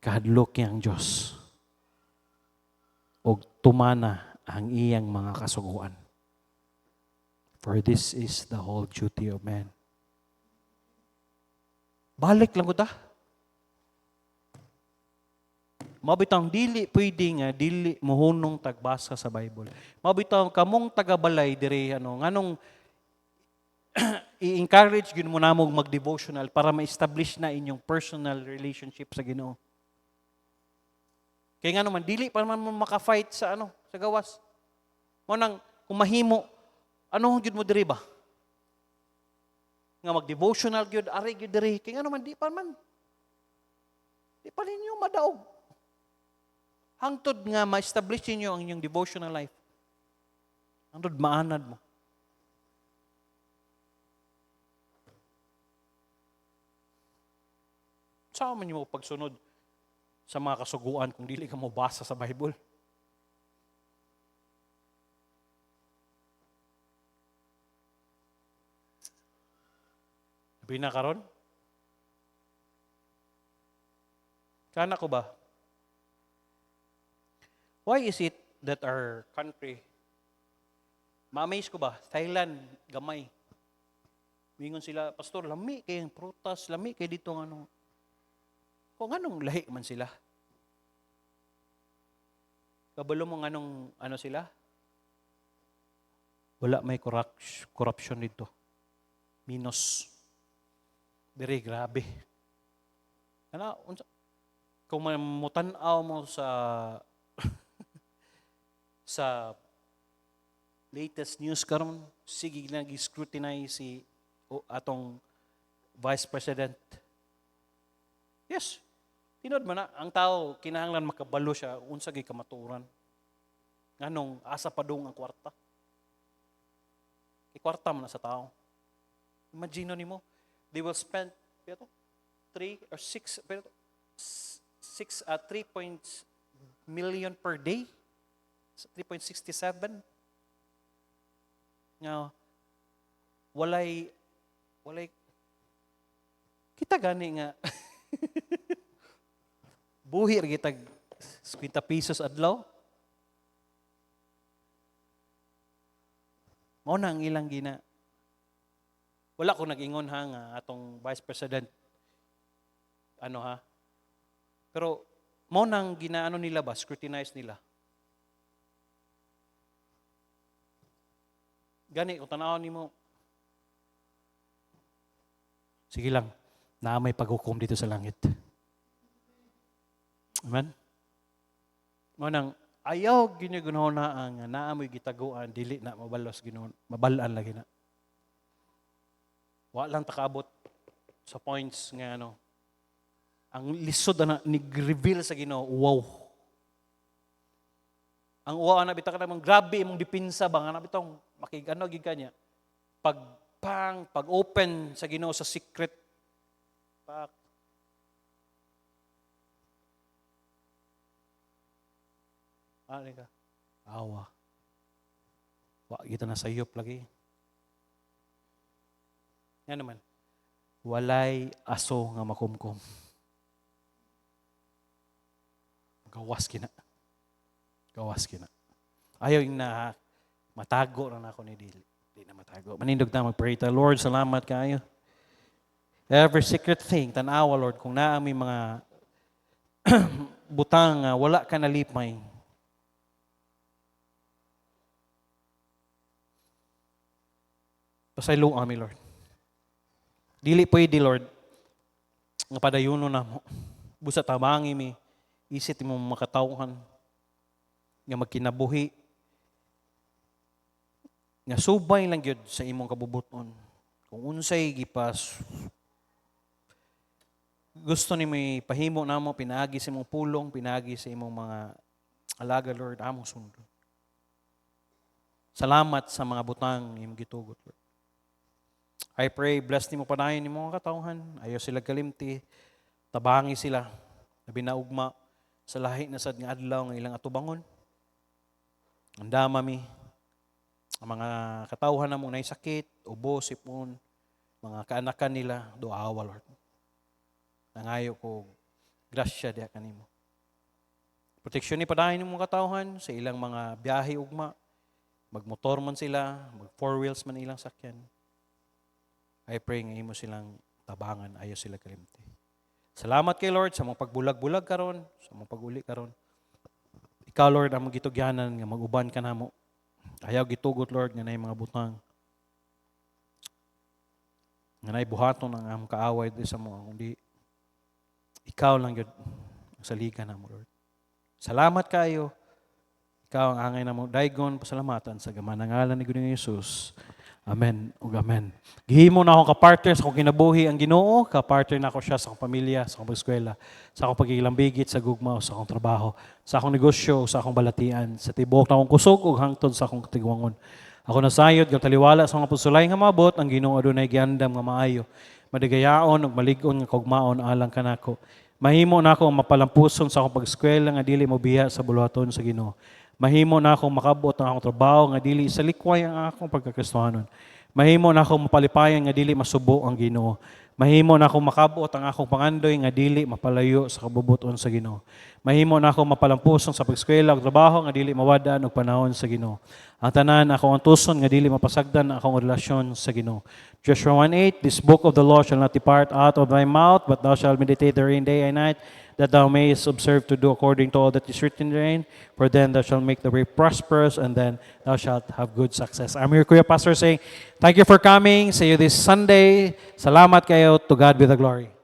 Kahadlok niya ang Diyos. O tumana ang iyang mga kasuguan. For this is the whole duty of man. Balik lang ko ta. Mabitang dili pwede nga dili muhunong tagbasa sa Bible. Mabitang kamong tagabalay dire nganong i-encourage gyud mo namong mag-devotional para ma-establish na inyong personal relationship sa Ginoo. Kaya nga naman dili pa man mo maka-fight sa sa gawas. Mo nang kung mahimo gyud mo diri ba? Nga mag-devotional gyud ari gyud diri. Kaya nga naman di pa ninyo madaog. Hangtod nga ma-establish niyo ang inyong devotional life. Hangtod maanad mo. Saan man mo pagsunod sa mga kasuguan kung dili ka mo basa sa Bible? Sabi na karon? Kana ko ba? Why is it that our country, ma-amaze ko ba, Thailand, gamay. Mingon sila, Pastor, lami kayong prutas, lami kay dito kung anong lahi man sila. Kabalo mo anong sila? Wala may corruption dito. Minus. Very grabe. Kung mamutanaw mo sa sa latest news karon, sige nag-scrutinize si atong Vice President. Yes. Tinod man na, ang tao, kinahanglan makabalo siya, unsa gay kamaturan. Nganong, asa pa dong ang kwarta. Kwarta man na sa tao. Imagine nimo, they will spend pero 3 or 6 pero 3 million per day. 3.67. Nga walay kita gani nga buhi ra kita 50 pesos adlaw. Mao na ang ilang gina. Wala ko nag-ingon ha nga atong Vice President pero mao nang ginaano nila ba, scrutinize nila. Gani kung tanawon nimo. Sige lang, na may paghukom dito sa langit. Amen? Mao nang ayaw ginagunahon na ang naamoy gitaguan, dili na mabalos ginoon, mabalaan lagi na. Wa lang takaabot sa points nga ang lisod na nag-reveal sa Ginoo, wow. Ang wow na bitaw ka namang grabe imong dipinsa ba nga bitong makigano gid kanya. Pag open sa Ginoo sa secret pak ka. Awa. Wa kita na sayop lagi. Yan naman. Walay aso nga makumkum. Gawas kina. Ayaw yung na matago na ako ni Dili. Di na matago. Manindog na mag-pray tayo. Lord, salamat kayo. Every secret thing, tanawa, Lord, kung naami mga butang, wala ka nalipay. Pasaylo kami, Lord. Dili pwede, Lord, nga padayuno na mo. Busa tabangi mi, isit mo makatawhan, nga magkinabuhi, nga subay lang yun sa imong kabubuton. Kung unsay gipas, gusto ni may pahimo na mo, pinagi sa imong pulong, pinagi sa imong mga alaga, Lord, among sundo. Salamat sa mga butang imong gitugot, Lord. I pray, bless ni mo panayon ni mga katawhan. Ayaw sila kalimti. Tabangi sila. Na binaugma sa lahi na sad nga adlaw nga ilang atubangon. Ang damami. Ang mga katawhan na mong naisakit, ubo, sipon, mga kaanakan nila, doawa, Lord. Nangayo ko, grasya diya kanimo. Proteksyon ni panayon ni mga katawhan sa ilang mga biyahe ugma. Magmotor man sila, mag-four wheels man ilang sakyan. I pray nga imo silang tabangan, ayaw sila kalimti. Salamat kay Lord sa mong pagbulag-bulag karon, sa mong pag-uli karon. Ikaw, Lord, ang magitugyanan nga mag-uban ka namo. Ayaw gitugot, Lord, nga nay mga butang. Nga nay buhaton ang among kaaway di sa mo, kundi ikaw lang yun ang saligan namo, Lord. Salamat kayo. Ikaw ang angay namo daygon pasalamatan sa gaman ng ngalan ni Ginoong Hesus. Amen ug amen. Gihimo na akong kapartner sa akong kinabuhi ang Ginoo, kapartner na ako siya sa akong pamilya, sa akong pag-eskwela, sa akong pagkilambigit, sa gugma, sa akong trabaho, sa akong negosyo, sa akong balatian, sa tibok na akong kusog ug hangtod sa akong katigwangon. Ako nasayod ng taliwala sa mga pusulay nga maabot, ang Ginoo adunay giandam nga maayo, madigayaon ug malig-on nga kaugmaon alang kanako. Mahimo na akong mapalampuson sa akong pag-eskwela nga dili mo biya sa buluhaton sa Ginoo. Mahimo na akong makabot ang akong trabaho nga dili sa likway ang akong pagkakristohanon. Mahimo na akong mapalipayan nga dili masubo ang Ginoo. Mahimo na akong makabot ang akong pangandoy nga dili mapalayo sa kabubuton sa Ginoo. Mahimo na akong mapalampuson sa pag-eskwela ug trabaho nga dili mawadan og panahon sa Ginoo. Ang tanan akong antuson nga dili mapasagdan ang akong relasyon sa Ginoo. Joshua 1:8, this book of the law shall not depart out of thy mouth, but thou shalt meditate therein day and night, that thou mayest observe to do according to all that is written therein, for then thou shalt make the way prosperous, and then thou shalt have good success. I'm here, Kuya Pastor, saying, thank you for coming. See you this Sunday. Salamat kayo. To God be the glory.